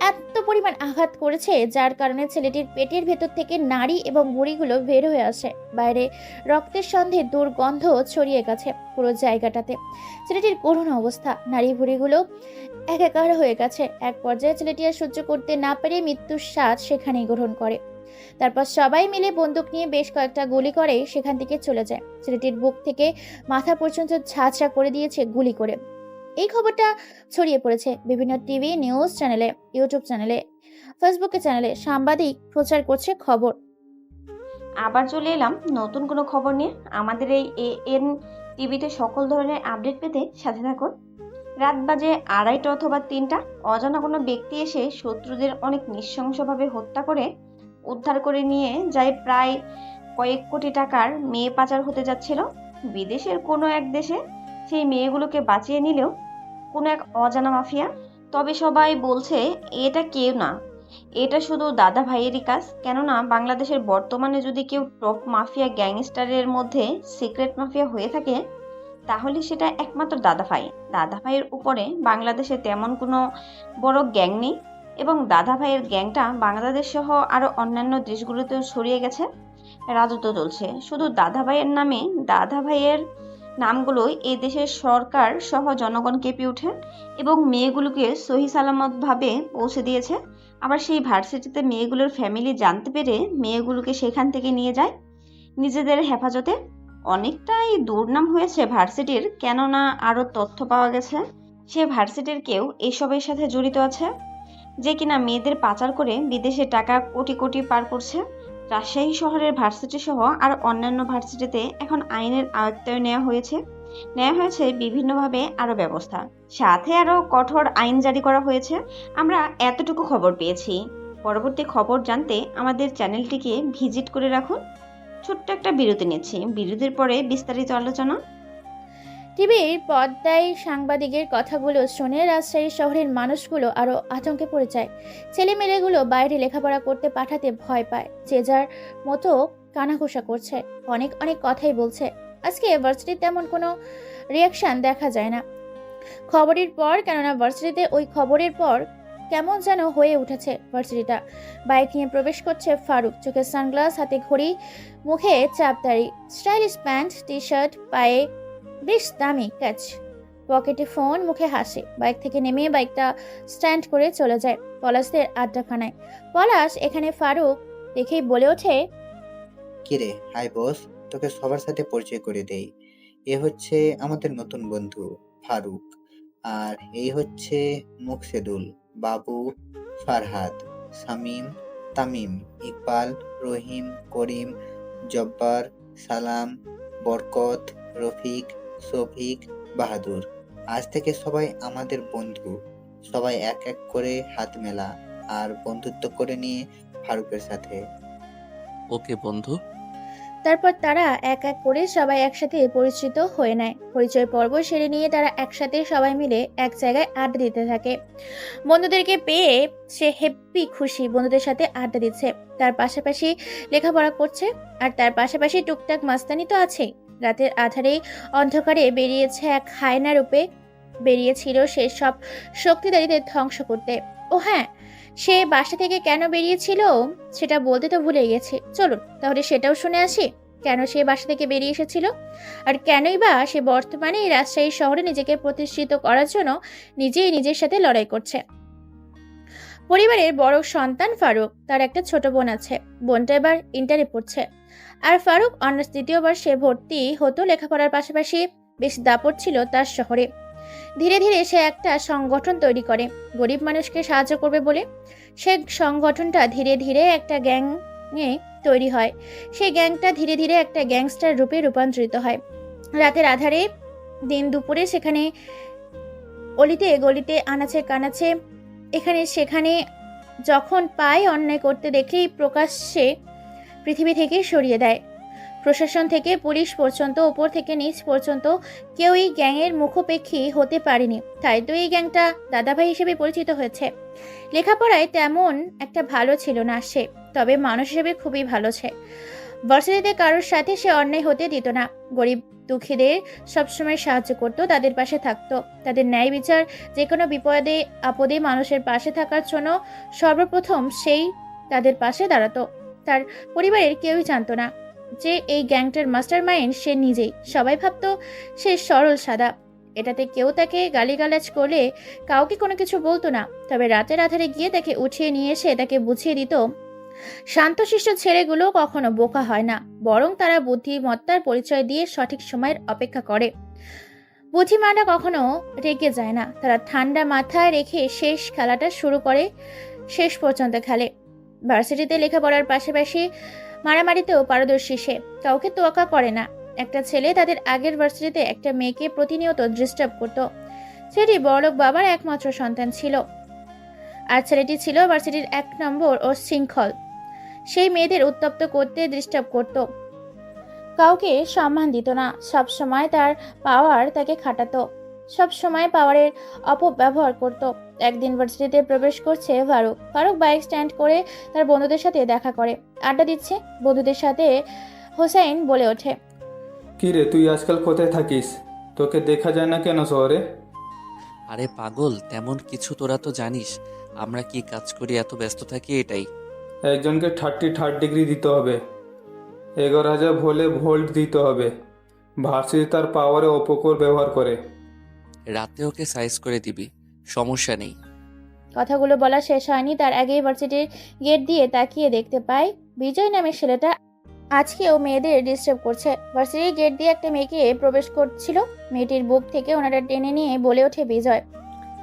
এত পরিমাণ আঘাত করেছে যার কারণে ছেলেটির পেটের ভেতর থেকে নাড়ি এবং ভুঁড়িগুলো বের হয়ে আসে। বাইরে রক্তের সন্ধে দুর্গন্ধ ছড়িয়ে গেছে পুরো জায়গাটাতে। ছেলেটির করুণ অবস্থা, নাড়ি ভুঁড়িগুলো একাকার হয়ে গেছে। এক পর্যায়ে ছেলেটি আর সহ্য করতে না পেরে মৃত্যুর স্বাদ সেখানেই গ্রহণ করে। তারপর সবাই মিলে বন্দুক নিয়ে বেশ কয়েকটা গুলি করে সেখান থেকে চলে যায়। ছেলেটির বুক থেকে মাথা পর্যন্ত ঝাঁঝরা করে দিয়েছে গুলি করে। এই খবরটা ছড়িয়ে পড়েছে বিভিন্ন টিভি নিউজ চ্যানেলে, ইউটিউব চ্যানেলে, ফেসবুকে চ্যানেলে। সাংবাদিক প্রচার করছে খবর। আবার চলে এলাম নতুন কোনো খবর নিয়ে। আমাদের এই এএন টিভিতে সকল ধরনের আপডেট পেতে সাথে থাকুন। রাত বাজে 2:30 অথবা 3টা, অজানা কোনো ব্যক্তি এসে শত্রুদের অনেক নৃশংসভাবে হত্যা করে উদ্ধার করে নিয়ে যায় প্রায় কয়েক কোটি টাকার মেয়ে পাচার হতে যাচ্ছিল বিদেশের কোনো এক দেশে। সেই মেয়েগুলোকে বাঁচিয়ে নিলেও কোনো এক অজানা মাফিয়া। তবে সবাই বলছে এটা কেউ না, এটা শুধু দাদা ভাইয়েরই কাজ। কেননা বাংলাদেশের বর্তমানে যদি কেউ টপ মাফিয়া গ্যাংস্টারের মধ্যে সিক্রেট মাফিয়া হয়ে থাকে, তাহলে সেটা একমাত্র দাদা ভাই। দাদা ভাইয়ের উপরে বাংলাদেশে তেমন কোনো বড় গ্যাং নেই এবং দাদা ভাইয়ের গ্যাংটা বাংলাদেশ সহ আরও অন্যান্য দেশগুলোতেও ছড়িয়ে গেছে, রাজত্ব চলছে। শুধু দাদা ভাইয়ের নামে, দাদা ভাইয়ের নামগুলোই এই দেশের সরকার সহ জনগণ কেঁপে ওঠে এবং মেয়েগুলোকে সহি সালামতভাবে পৌঁছে দিয়েছে। আবার সেই ভার্সিটিতে মেয়েগুলোর ফ্যামিলি জানতে পেরে মেয়েগুলোকে সেখান থেকে নিয়ে যায় নিজেদের হেফাজতে। অনেকটাই দুর্নাম হয়েছে ভার্সিটির, কেননা আরও তথ্য পাওয়া গেছে সে ভার্সিটির কেউ এসবের সাথে জড়িত আছে, যে কিনা মেয়েদের পাচার করে বিদেশে টাকা কোটি কোটি পার করছে। রাজশাহী শহরের ভার্সিটি সহ আর অন্যান্য ভার্সিটিতে এখন আইনের আয়ত্তায় নেওয়া হয়েছে বিভিন্নভাবে আরও ব্যবস্থা, সাথে আরও কঠোর আইন জারি করা হয়েছে। আমরা এতটুকু খবর পেয়েছি। পরবর্তী খবর জানতে আমাদের চ্যানেলটিকে ভিজিট করে রাখুন। ছোট্ট একটা বিরতি নিচ্ছি, বিরতির পরে বিস্তারিত আলোচনা। টিভির পর্দায় সাংবাদিকের কথাগুলো শুনে রাজশাহী শহরের মানুষগুলো আরো আতঙ্কে পড়ে যায়। ছেলেমেয়েগুলো বাইরে লেখাপড়া করতে পাঠাতে ভয় পায়, যে যার মতো কানাঘুষা করছে, অনেক অনেক কথাই বলছে। আজকে ভার্সিটিতে তেমন কোনো রিয়াকশন দেখা যায় না খবরের পর, কেননা ভার্সিটিতে ওই খবরের পর কেমন যেন হয়ে উঠেছে ভার্সিটিটা। বাইক নিয়ে প্রবেশ করছে ফারুক, চোখে সানগ্লাস, হাতে ঘড়ি, মুখে চাপদাড়ি, স্টাইলিশ প্যান্ট টি শার্ট, পায়ে বেশ দামি ক্যাচ, পকেটে ফোন, মুখে হাসি। বাইক থেকে নেমে বাইকটা স্ট্যান্ড করে চলে যায় পলাশদের আড্ডাখানায়। পলাশ এখানে ফারুক দেখেই বলে ওঠে, কিরে, হাই বস, তোকে সবার সাথে পরিচয় করে দেই। এ হচ্ছে আমাদের নতুন বন্ধু ফারুক, আর এই হচ্ছে মুকসেদুল, বাবু, ফারহাদ, শামীম, তামিম, ইকবাল, রহিম, করিম, জব্বার, সালাম, বরকত, রফিক, শফিক, বাহাদুর। আজ থেকে সবাই আমাদের বন্ধু। সবাই এক এক করে হাত মেলা আর বন্ধুত্ব করে নিয়ে ফারুকের সাথে। ওকে বন্ধু। তারপর তারা এক এক করে সবাই একসাথে পরিচিত হয়ে নেয়। পরিচয় পর্ব সেরে নিয়ে তারা একসাথে সবাই মিলে এক জায়গায় আড্ডা দিতে থাকে। বন্ধুদেরকে পেয়ে সে হ্যাপি খুশি, বন্ধুদের সাথে আড্ডা দিচ্ছে, তার পাশাপাশি লেখাপড়া করছে, আর তার পাশাপাশি টুকটাক মাস্তানি তো আছেই। রাতের আধারে অন্ধকারে বেরিয়েছে এক হায়না রূপে, বেরিয়েছিল সে সব শক্তিধারীদের ধ্বংস করতে। ও হ্যাঁ, সে বাসা থেকে কেন বেরিয়েছিল সেটা বলতে তো ভুলে গেছি। চলুন তাহলে সেটাও শুনে আসি, কেন সে বাসা থেকে বেরিয়ে এসেছিল, আর কেনই বা সে বর্তমানে এই রাজশাহী শহরে নিজেকে প্রতিষ্ঠিত করার জন্য নিজেই নিজের সাথে লড়াই করছে। পরিবারের বড় সন্তান ফারুক, তার একটা ছোট বোন আছে। বোনটা এবার ইন্টারে পড়ছে, আর ফারুক অনার্স দ্বিতীয় বর্ষে ভর্তি হতো। লেখাপড়ার পাশাপাশি বেশ দাপট ছিল তার শহরে। ধীরে ধীরে সে একটা সংগঠন তৈরি করে গরিব মানুষকে সাহায্য করবে বলে। সে সংগঠনটা ধীরে ধীরে একটা গ্যাংয়ে তৈরি হয়। সেই গ্যাংটা ধীরে ধীরে একটা গ্যাংস্টার রূপে রূপান্তরিত হয়। রাতের আধারে, দিন দুপুরে সেখানে অলিতে গলিতে, আনাচে কানাচে, এখানে সেখানে যখন পায় অন্যায় করতে দেখলেই প্রকাশ্যে পৃথিবী থেকে সরিয়ে দেয়। প্রশাসন থেকে পুলিশ পর্যন্ত, ওপর থেকে নিচ পর্যন্ত কেউই গ্যাংয়ের মুখোপেক্ষী হতে পারেনি। তাই তো এই গ্যাংটা দাদাভাই হিসেবে পরিচিত হয়েছে। লেখাপড়ায় তেমন একটা ভালো ছিল না সে, তবে মানুষ হিসেবে খুবই ভালো সে। ভার্সিটিতে কারোর সাথে সে অন্যায় হতে দিত না। গরিব দুঃখীদের সবসময় সাহায্য করত, তাদের পাশে থাকতো। তাদের ন্যায় বিচার, যে কোনো বিপদে আপদে মানুষের পাশে থাকার জন্য সর্বপ্রথম সেই তাদের পাশে দাঁড়াতো। তার পরিবারের কেউই জানতো না যে এই গ্যাংটার মাস্টার মাইন্ড সে নিজেই। সবাই ভাবতো সে সরল সাদা, এটাতে কেউ তাকে গালিগালাজ করলে কাউকে কোনো কিছু বলতো না। তবে রাতের আধারে গিয়ে তাকে উঠিয়ে নিয়ে এসে তাকে বুঝিয়ে দিত শান্তশিষ্ট ছেলেগুলো কখনো বোকা হয় না, বরং তারা বুদ্ধিমত্তার পরিচয় দিয়ে সঠিক সময়ের অপেক্ষা করে। বুদ্ধিমানরা কখনো রেগে যায় না, তারা ঠান্ডা মাথায় রেখে শেষ খেলাটা শুরু করে, শেষ পর্যন্ত খেলে। ভার্সিটিতে লেখাপড়ার পাশাপাশি মারামারিতেও পারদর্শী সে, কাউকে তোয়াক্কা করে না। একটা ছেলে তাদের আগের ভার্সিটিতে একটা মেয়েকে প্রতিনিয়ত ডিস্টার্ব করত। ছেলেটি বড়লোক বাবার একমাত্র সন্তান ছিল, আর ছেলেটি ছিল ভার্সিটির 1 নম্বর ও শৃঙ্খল। সেই মেয়েদের উত্তপ্ত করতে ডিস্টার্ব করত, কাউকে সম্মান দিত না, সব সময় তার পাওয়ার তাকে খাটাতো, সব সময় পাওয়ারের অপব্যবহার করত। একদিন ভার্সিটিতে প্রবেশ করছে ফারুক বাইক স্ট্যান্ড করে তার বন্ধুদের সাথে দেখা করে, আড্ডা দিচ্ছে। বন্ধুদের সাথে হোসাইন বলে ওঠে, কি রে, তুই আজকাল কোথায় থাকিস? তোকে দেখা যায় না কেন শহরে? আরে পাগল, তেমন কিছু, তোরা তো জানিস আমরা কি কাজ করি, এত ব্যস্ত থাকি এটাই। একজনকে 33 ডিগ্রি দিতে হবে, 11,000 ভোল্ট দিতে হবে। ভার্সিটি তার পাওয়ারে অপকর ব্যবহার করে। রাতে ওকে সাইজ করে দিবি, সমস্যা নেই। কথাগুলো বলা শেষ হয়নি তার আগেই ভার্সিটির গেট দিয়ে তাকিয়ে দেখতে পায় বিজয় নামের ছেলেটা আজকেও মেয়েদের ডিস্টার্ব করছে। ভার্সিটির গেট দিয়ে একটা মেয়েকে প্রবেশ করছিল। মেয়েটির বুক থেকে ওনারা টেনে নিয়ে বলে ওঠে বিজয়,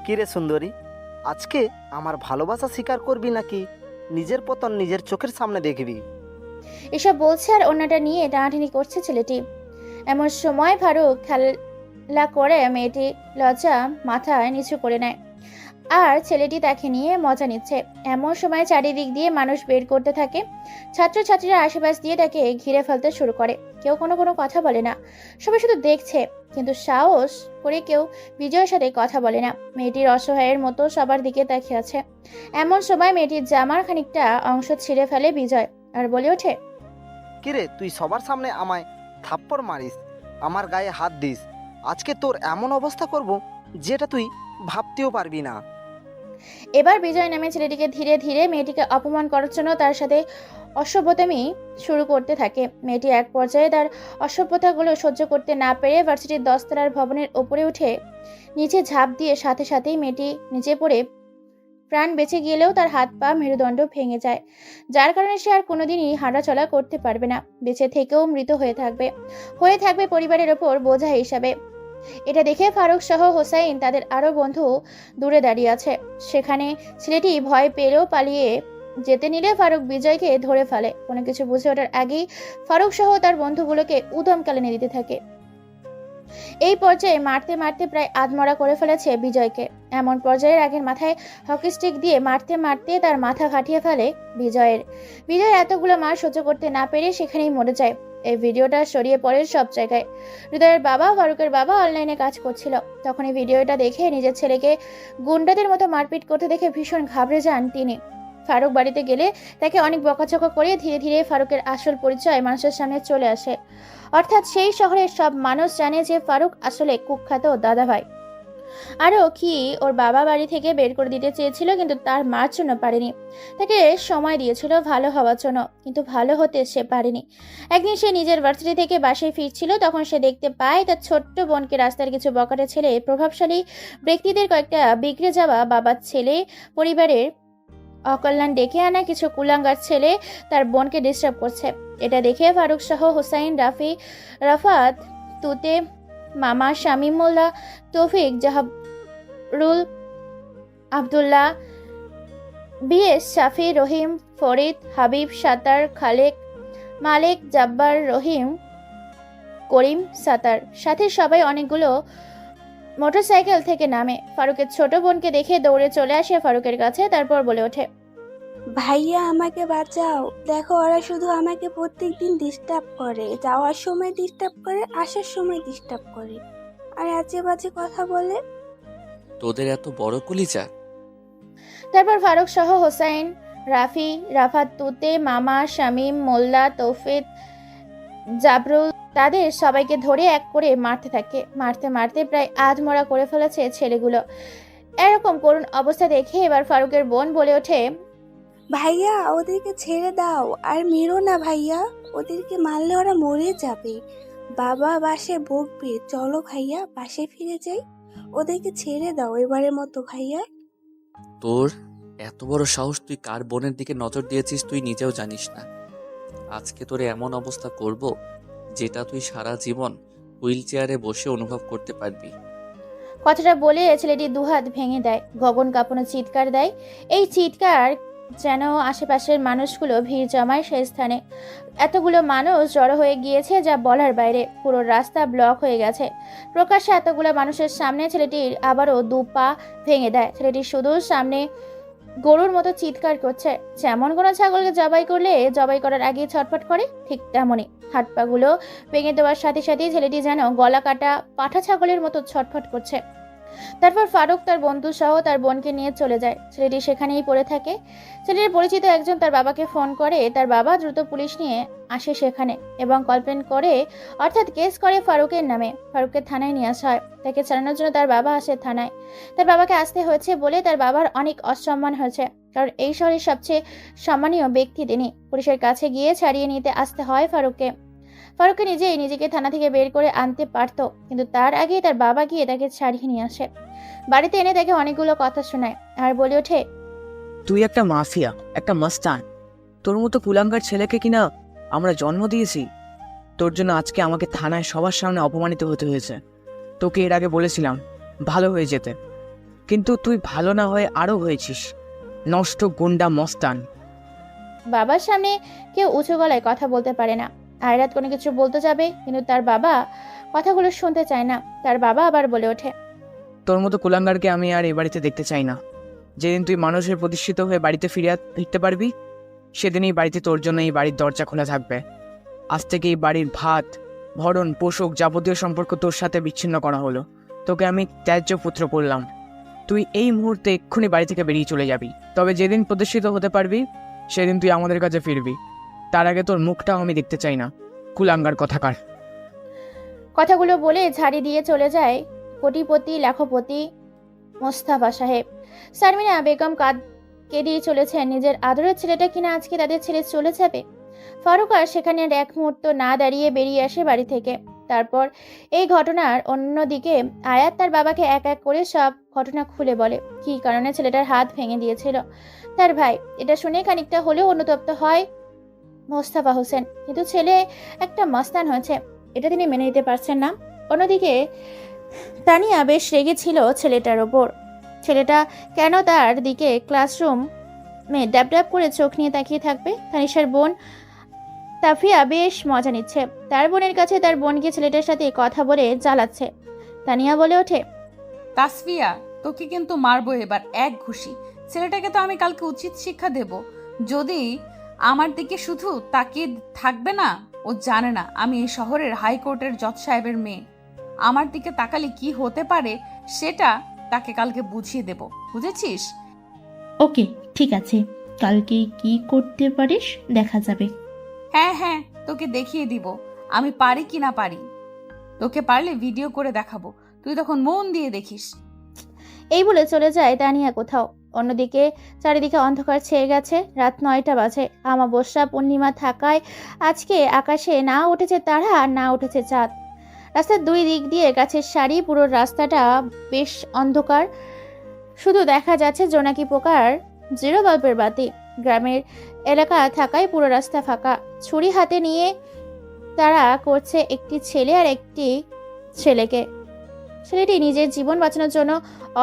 কিরে সুন্দরী, আজকে আমার ভালোবাসা স্বীকার করবি নাকি নিজের পতন নিজের চোখের সামনে দেখবি? এসব বলছে আর ওনাটা নিয়ে টানাটানি করছে ছেলেটি। এমন সময় ফারুক খেলা করে মেয়েটি লজ্জা মাথায় নিচু করে নেয়, আর ছেলেটি তাকে নিয়ে মজা নিচ্ছে। এমন সময় চারিদিক দিয়ে মানুষ বের করতে থাকে। ছাত্রছাত্রীরা আশেপাশ দিয়ে তাকে ঘিরে ফেলতে শুরু করে। কেউ কোনো কথা বলে না, সবাই শুধু দেখছে, কিন্তু সাহস করে কেউ বিজয়ের সাথে কথা বলে না। মেয়েটির অসহায়ের মতো সবার দিকে তাকিয়ে আছে। এমন সময় মেয়েটির জামার খানিকটা অংশ ছিঁড়ে ফেলে বিজয়, আর বলে ওঠে, কিরে, তুই সবার সামনে আমায় থাপ্পড় মারিস, আমার গায়ে হাত দিস, আজকে তোর এমন অবস্থা করব যেটা তুই ভাবতেও পারবি না। এবার বিজয় নামে ছেলেটিকে ধীরে ধীরে মেয়েটিকে অপমান করার জন্য তার সাথে অসভ্যতামি শুরু করতে থাকে। মেয়েটি এক পর্যায়ে তার অসভ্যতাগুলো সহ্য করতে না পেরে ভার্সিটির 10 তলার ভবনের ওপরে উঠে নিচে ঝাঁপ দিয়ে সাথে সাথেই মেয়েটি নিচে পড়ে প্রাণ বেঁচে গেলেও তার হাত পা মেরুদণ্ড ভেঙে যায়, যার কারণে সে আর কোনোদিনই হাঁটাচলা করতে পারবে না। বেঁচে থেকেও মৃত হয়ে থাকবে পরিবারের ওপর বোঝা হিসাবে। এটা দেখে ফারুক সহ হোসাইন তাদের আরো বন্ধু দূরে দাঁড়িয়ে আছে। সেখানে ছেলেটি ভয় পেলেও পালিয়ে যেতে নিলে ফারুক বিজয়কে ধরে ফেলে। কোনো কিছু বুঝে ওঠার আগেই ফারুক সহ তার বন্ধুগুলোকে উদম কেলানি দিতে থাকে। এই পর্যায়ে মারতে মারতে প্রায় আধমরা করে ফেলেছে বিজয়কে। এমন পর্যায়ে রাগের মাথায় হকি স্টিক দিয়ে মারতে মারতে তার মাথা ফাটিয়ে ফেলে বিজয়ের। বিজয় এতগুলো মার সহ্য করতে না পেরে সেখানেই মরে যায়। এই ভিডিওটা ছড়িয়ে পড়ে সব জায়গায়। হৃদয়ের বাবা, ফারুকের বাবা অনলাইনে কাজ করছিল। তখন এই ভিডিওটা দেখে নিজের ছেলেকে গুন্ডাদের মতো মারপিট করতে দেখে ভীষণ ঘাবড়ে যান তিনি। ফারুক বাড়িতে গেলে তাকে অনেক বকাঝকা করে ধীরে ধীরে ফারুকের আসল পরিচয় মানুষের সামনে চলে আসে। অর্থাৎ সেই শহরের সব মানুষ জানে যে ফারুক আসলে কুখ্যাত দাদাভাই। আরও কি, ওর বাবা বাড়ি থেকে বের করে দিতে চেয়েছিল, কিন্তু তার মার জন্য পারেনি। তাকে সময় দিয়েছিল ভালো হওয়ার জন্য, কিন্তু ভালো হতে সে পারেনি। একদিন সে নিজের ভার্সিটি থেকে বাসায় ফিরছিল, তখন সে দেখতে পায় তার ছোট্ট বোনকে রাস্তার কিছু বকাটে ছেলে, প্রভাবশালী ব্যক্তিদের কয়েকটা বিগড়ে যাওয়া বাবার ছেলে, পরিবারের অকল্যাণ ডেকে আনা কিছু কুলাঙ্গার ছেলে তার বোনকে ডিস্টার্ব করছে। এটা দেখে ফারুক সহ হুসাইন, রাফি, রাফাত, তুতে, মামা, শামীম মোল্লা, তৌফিক, জাহারুল, আবদুল্লাহ, বিএস, শাফি, রহিম, ফরিদ, হাবিব, সাতার, খালেক, মালেক, জাব্বার, রহিম, করিম, সাতার সাথে সবাই অনেকগুলো মোটরসাইকেল থেকে নামে। ফারুকের ছোট বোনকে দেখে দৌড়ে চলে আসে ফারুকের কাছে, তারপর বলে ওঠে, ভাইয়া আমাকে বাঁচাও, দেখো ওরা শুধু আমাকে প্রত্যেকদিন ডিস্টার্ব করে, যাওয়ার সময় ডিস্টার্ব করে, আসার সময় ডিস্টার্ব করে, আর আজে বাজে কথা বলে। তোদের এত বড় কলিজা? তারপর ফারুক সহ হোসাইন, রাফি, রাফাত, তুতে, মামা, শামীম, মোল্লা, তৌফিক, জাবরুল তাদের সবাইকে ধরে এক করে মারতে থাকে। মারতে মারতে প্রায় আধমরা করে ফেলেছে ছেলেগুলো। এরকম করুণ অবস্থা দেখে এবার ফারুকের বোন বলে ওঠে, ভাইয়া ওদেরকে ছেড়ে দাও, আর মেরো না ভাইয়া, ওদেরকে মারলে ওরা মরে যাবে, বাবা বাসে বকবে, চলো ভাইয়া বাসে ফিরে যাই, ওদেরকে ছেড়ে দাও এবারের মতো ভাইয়া। তোর এত বড় সাহস, তুই কার বোনের দিকে নজর দিয়েছিস তুই নিজেও জানিস না। আজকে তোরে এমন অবস্থা করব যেটা তুই সারা জীবন হুইল চেয়ারে বসে অনুভব করতে পারবি। কথাটা বলে ছেলেটি দুহাত ভেঙে দেয়, গগন কাঁপানো চিৎকার দেয়। এই চিৎকার যেন আশেপাশের মানুষগুলো ভিড় জমায় সেই স্থানে। এতগুলো মানুষ জড়ো হয়ে গিয়েছে যা বলার বাইরে। পুরো রাস্তা ব্লক হয়ে গেছে। প্রকাশ্যে এতগুলো মানুষের সামনে ছেলেটির আবারও দু পা ভেঙে দেয়। ছেলেটি শুধু সামনে গরুর মতো চিৎকার করছে। যেমন কোনো ছাগলকে জবাই করলে জবাই করার আগে ছটফট করে, ঠিক তেমনই হাত পাগুলো ভেঙে দেওয়ার সাথে সাথেই ছেলেটি যেন গলা কাটা পাঠা ছাগলের মতো ছটফট করছে। তারপর ফারুক তার বন্ধু সহ তার বোনকে নিয়ে চলে যায়। ছেলেটি সেখানেই পড়ে থাকে। ছেলেটির পরিচিত একজন তার বাবাকে ফোন করে। তার বাবা দ্রুত পুলিশ নিয়ে আসে সেখানে এবং কমপ্লেন করে, অর্থাৎ কেস করে ফারুকের নামে। ফারুককে থানায় নিয়ে আসা হয়। তাকে ছাড়ানোর জন্য তার বাবা আসে থানায়। তার বাবাকে আসতে হয়েছে বলে তার বাবার অনেক অসম্মান হয়েছে, কারণ এই শহরের সবচেয়ে সম্মানীয় ব্যক্তি তিনি। পুলিশের কাছে গিয়ে ছাড়িয়ে নিতে আসতে হয় ফারুককে। ফারুককে নিজেকে থানা থেকে বের করে আনতে পারত, কিন্তু তার আগে তার বাবা গিয়ে তাকে ছাড়িয়ে নিয়ে আসে। বাড়িতে এনে তাকে অনেকগুলো কথা শোনায় আর বলে ওঠে, তুই একটা মাফিয়া, একটা মস্তান। তোর মতো কুলাঙ্গার ছেলেকে কিনা আমরা জন্ম দিয়েছি। তোর জন্য আজকে আমাকে থানায় সবার সামনে অপমানিত হতে হয়েছে। তোকে এর আগে বলেছিলাম ভালো হয়ে যেতে, কিন্তু তুই ভালো না হয়ে আরও হয়েছিস নষ্ট গুন্ডা মস্তান। বাবার সামনে কেউ উঁচু গলায় কথা বলতে পারে না। আয়রাত কোনো কিছু বলতে যাবে, কিন্তু তার বাবা কথাগুলো শুনতে চায় না। তার বাবা আবার বলে ওঠে, তোর মতো কুলাঙ্গারকে আমি আর এই বাড়িতে দেখতে চাই না। যেদিন তুই মানুষের প্রতিষ্ঠিত হয়ে বাড়িতে ফিরতে পারবি, সেদিনই বাড়িতে তোর জন্য এই বাড়ির দরজা খোলা থাকবে। আজ থেকে এই বাড়ির ভাত, ভরণ, পোষক যাবতীয় সম্পর্ক তোর সাথে বিচ্ছিন্ন করা হলো। তোকে আমি ত্যায্য পুত্র করলাম। তুই এই মুহূর্তে এক্ষুনি বাড়ি থেকে বেরিয়ে চলে যাবি। তবে যেদিন প্রতিষ্ঠিত হতে পারবি সেদিন তুই আমাদের কাছে ফিরবি। তার আগে তোর মুখটাও আমি দেখতে চাই না, কুলাঙ্গার কথাকার। কথাগুলো বলে ঝাড়ি দিয়ে চলে যায় কোটিপতি লাখপতি মোস্তাফা সাহেব। শারমিনা বেগম কেঁদেই চলেছেন। নিজের আদরের ছেলেটা কিনা আজকে তাদের ছেড়ে চলে যাবে। ফারুক আর সেখানে এক মুহূর্ত না দাঁড়িয়ে বেরিয়ে আসে বাড়ি থেকে। তারপর এই ঘটনার অন্যদিকে আয়াত তার বাবাকে এক এক করে সব ঘটনা খুলে বলে, কী কারণে ছেলেটার হাত ভেঙে দিয়েছিল তার ভাই। এটা শুনে খানিকটা হলেও অনুতপ্ত হয় মোস্তাফা হোসেন, কিন্তু ছেলে একটা মস্তান হয়েছে এটা তিনি মেনে নিতে পারছেন না। অন্যদিকে তানিয়া বেশ রেগেছিল ছেলেটার ওপর। ছেলেটা কেন তার দিকে ক্লাসরুমে ড্যাব ড্যাব করে চোখ নিয়ে তাকিয়ে থাকবে। তানিশার বোন তাফিয়া বেশ মজা নিচ্ছে। তার বোনের কাছে তার বোনকে ছেলেটার সাথে কথা বলে জ্বালাচ্ছে। তানিয়া বলে ওঠে, তাসফিয়া, তোকে কিন্তু মারবো এবার এক ঘুষি। ছেলেটাকে তো আমি কালকে উচিত শিক্ষা দেব। যদি আমার দিকে শুধু তাকিয়ে থাকবে না? ও জানে না আমি এই শহরের হাইকোর্টের জজ সাহেবের মেয়ে। আমার দিকে তাকালে কি হতে পারে সেটা তাকে কালকে বুঝিয়ে দেব, বুঝেছিস? ওকে, ঠিক আছে, কালকে কি করতে পারিস দেখা যাবে। হ্যাঁ হ্যাঁ, তোকে দেখিয়ে দিব আমি পারি কি না পারি। তোকে পারলে ভিডিও করে দেখাবো, তুই তখন মন দিয়ে দেখিস। এই বলে চলে যায় তানিয়া কোথাও। অন্যদিকে চারিদিকে অন্ধকার ছেয়ে গেছে। রাত 9টা বাজে। অমাবস্যা পূর্ণিমা থাকায় আজকে আকাশে না উঠেছে তারা আর না উঠেছে চাঁদ। রাস্তার দুই দিক দিয়ে গাছের সারি, পুরো রাস্তাটা বেশ অন্ধকার। শুধু দেখা যাচ্ছে জোনাকি পোকার 0 বাল্বের বাতি। গ্রামের এলাকা থাকায় পুরো রাস্তা ফাঁকা। ছুরি হাতে নিয়ে তারা করছে একটি ছেলে আর একটি ছেলেকে। ছেলেটি নিজের জীবন বাঁচানোর জন্য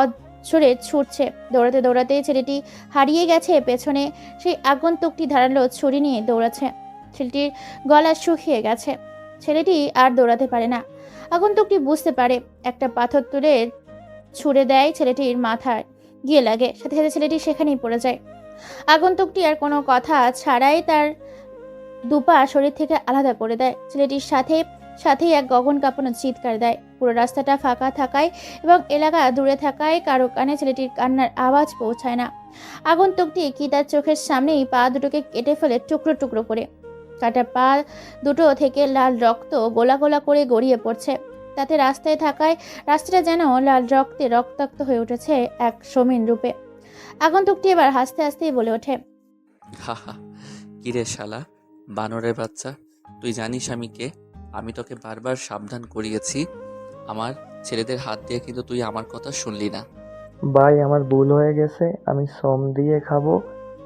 অঝরে ছুটছে। দৌড়াতে দৌড়াতে ছেলেটি হারিয়ে গেছে। পেছনে সেই আগন্তুকটি ধারালো ছুরি নিয়ে দৌড়াচ্ছে। ছেলেটির গলা শুকিয়ে গেছে। ছেলেটি আর দৌড়াতে পারে না। আগন্তুকটি বুঝতে পারে, একটা পাথর তুলে ছুঁড়ে দেয় ছেলেটির মাথায়, গিয়ে লাগে। সাথে সাথে ছেলেটি সেখানেই পড়ে যায়। আগন্তুকটি আর কোনো কথা ছাড়াই তার দুপা শরীর থেকে আলাদা করে দেয়। ছেলেটির সাথেই এক গগন কাঁপানো চিৎকার দেয়। পুরো রাস্তাটা ফাঁকা থাকায় এবং এলাকা দূরে থাকায় কারো কানে ছেলেটির কান্নার আওয়াজ পৌঁছায় না। আগন্তুকটি কি তার চোখের সামনেই পা দুটোকে কেটে ফেলে টুকরো টুকরো করে। কাটা পা দুটো থেকে লাল রক্ত গোলা গোলা করে গড়িয়ে পড়ছে। তাতে রাস্তায় থাকায় রাস্তাটা যেন লাল রক্তে রক্তাক্ত হয়ে উঠেছে এক সমীন রূপে। আগন্তুকটি এবার হাসতে হাসতেই বলে ওঠে, হাহা, কিরে শালা বানরের বাচ্চা, তুই জানিস আমি কে? আমি তোকে বারবার সাবধান করিয়েছি, আমার ছেলেদের হাত দিয়ে কিন্তু তুই আমার কথা শুনলি না। ভাই আমার ভুল হয়ে গেছে, আমি শ্রম দিয়ে খাবো,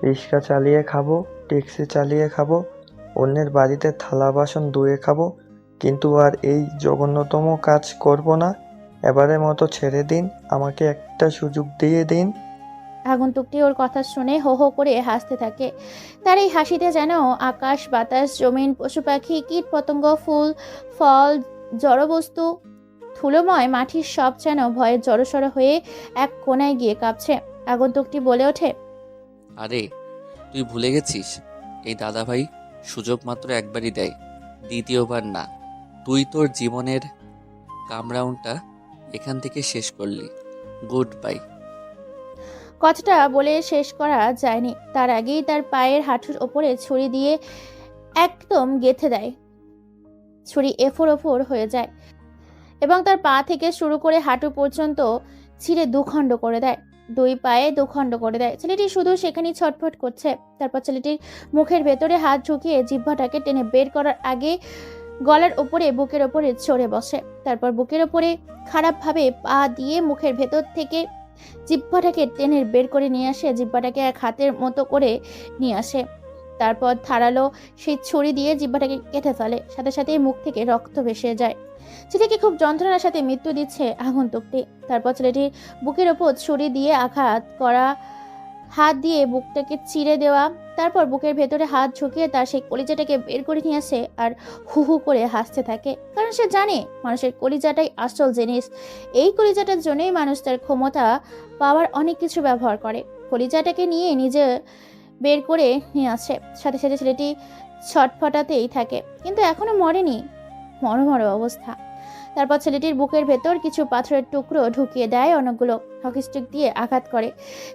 রিক্সা চালিয়ে খাবো, ট্যাক্সি চালিয়ে খাবো, অন্যের বাড়িতে থালা বাসন ধুয়ে খাবো, কিন্তু আর এই জঘন্যতম কাজ করব না। এবারের মতো ছেড়ে দিন, আমাকে একটা সুযোগ দিয়ে দিন। আগন্তুকটি ওর কথা শুনে হো হো করে হাসতে থাকে। তার এই হাসিতে যেন আকাশ বাতাস জমিন পশু পাখি কীট পতঙ্গ ফুল ফল জড়বস্তু ধুলোময় মাটির সব যেন ভয়ে জড়সড় হয়ে এক কোনায় গিয়ে কাঁপছে। আগন্তুকটি বলে ওঠে, আরে তুই ভুলে গেছিস, এই দাদাভাই সুযোগ মাত্র একবারই দেয়, দ্বিতীয়বার না। তুই তোর জীবনের কামরাউন্ডটা এখান থেকে শেষ করলি, গুড বাই। কথাটা বলে শেষ করা যায়নি, তার আগেই তার পায়ের হাঁটুর ওপরে ছুরি দিয়ে একদম গেঁথে দেয়। ছুরি এফোর ওফোর হয়ে যায় এবং তার পা থেকে শুরু করে হাঁটু পর্যন্ত ছিঁড়ে দুখণ্ড করে দেয়। দুই পায়ে দুখণ্ড করে দেয়। ছেলেটি শুধু সেখানেই ছটফট করছে। তারপর ছেলেটির মুখের ভেতরে হাত ঢুকিয়ে জিহ্বাটাকে টেনে বের করার আগে গলার ওপরে বুকের ওপরে চড়ে বসে। তারপর বুকের ওপরে খারাপভাবে পা দিয়ে মুখের ভেতর থেকে জিহ্বাটাকে টেনে বের করে নিয়ে আসে। জিহ্বাটাকে এক হাতের মতো করে নিয়ে আসে। তারপর ধারালো সেই ছুরি দিয়ে জিহ্বাটাকে কেটে ফেলে। সাথে সাথেই মুখ থেকে রক্ত ভেসে যায়। ছেলেকে খুব যন্ত্রণার সাথে মৃত্যু দিচ্ছে আগন্তুকটি। তারপর ছেলেটির বুকের ওপর ছুরি দিয়ে আঘাত করা, হাত দিয়ে বুকটাকে চিরে দেওয়া, তারপর বুকের ভেতরে হাত ঝুঁকিয়ে তার সেই কলিজাটাকে বের করে নিয়ে আসে আর হু হু করে হাসতে থাকে। কারণ সে জানে মানুষের কলিজাটাই আসল জিনিস। এই কলিজাটার জন্যই মানুষ তার ক্ষমতা পাওয়ার অনেক কিছু ব্যবহার করে। কলিজাটাকে নিয়ে নিজে বের করে নিয়ে আসে। সাথে সাথে ছেলেটি ছটফটাতেই থাকে, কিন্তু এখনো মরেনি, মরমর অবস্থা। তারপর ছেলেটির বুকের ভেতর কিছু পাথরের টুকরো ঢুকিয়ে দেয়, অনেকগুলো হকি স্টিক দিয়ে আঘাত করে।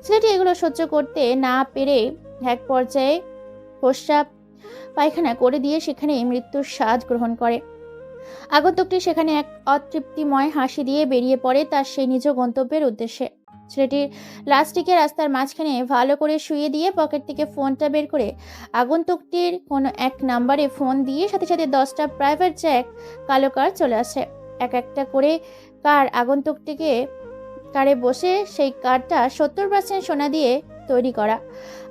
ছেলেটি এগুলো সহ্য করতে না পেরে এক পর্যায়ে প্রস্রাব পায়খানা করে দিয়ে সেখানে মৃত্যুর স্বাদ গ্রহণ করে। আগন্তুকটি সেখানে এক অতৃপ্তিময় হাসি দিয়ে বেরিয়ে পড়ে তার সেই নিজ গন্তব্যের উদ্দেশ্যে। ছেলেটির লাশটিকে রাস্তার মাঝখানে ভালো করে শুইয়ে দিয়ে পকেট থেকে ফোনটা বের করে আগন্তুকটির কোনো এক নাম্বারে ফোন দিয়ে সাথে সাথে 10টা প্রাইভেট জ্যাক কালো কার চলে আসে। এক একটা করে কার আগন্তুকটিকে কারে বসে, সেই কারটা 70% সোনা দিয়ে তৈরি করা।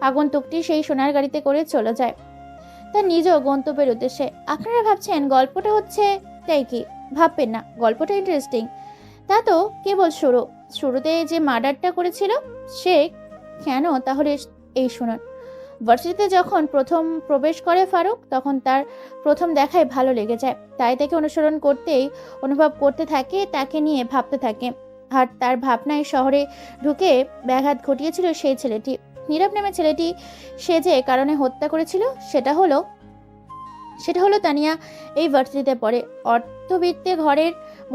আগন্তুকটি সেই সোনার গাড়িতে করে চলে যায় তার নিজ গন্তব্যের উদ্দেশ্যে। আপনারা ভাবছেন গল্পটা হচ্ছে তাই কি? ভাববেন না, গল্পটা ইন্টারেস্টিং। তা তো কেবল শুরুতে যে মার্ডারটা করেছিল সে কেন, তাহলে এই শুনুন। ভার্সিটিতে যখন প্রথম প্রবেশ করে ফারুক, তখন তার প্রথম দেখায় ভালো লেগে যায়। তাই তাকে অনুসরণ করতেই অনুভব করতে থাকে, তাকে নিয়ে ভাবতে থাকে। আর তার ভাবনায় শহরে ঢুকে ব্যাঘাত ঘটিয়েছিল সেই ছেলেটি। নীরব নামে ছেলেটি সে যে কারণে হত্যা করেছিল সেটা হলো তানিয়া এই ভার্সিটিতে পড়ে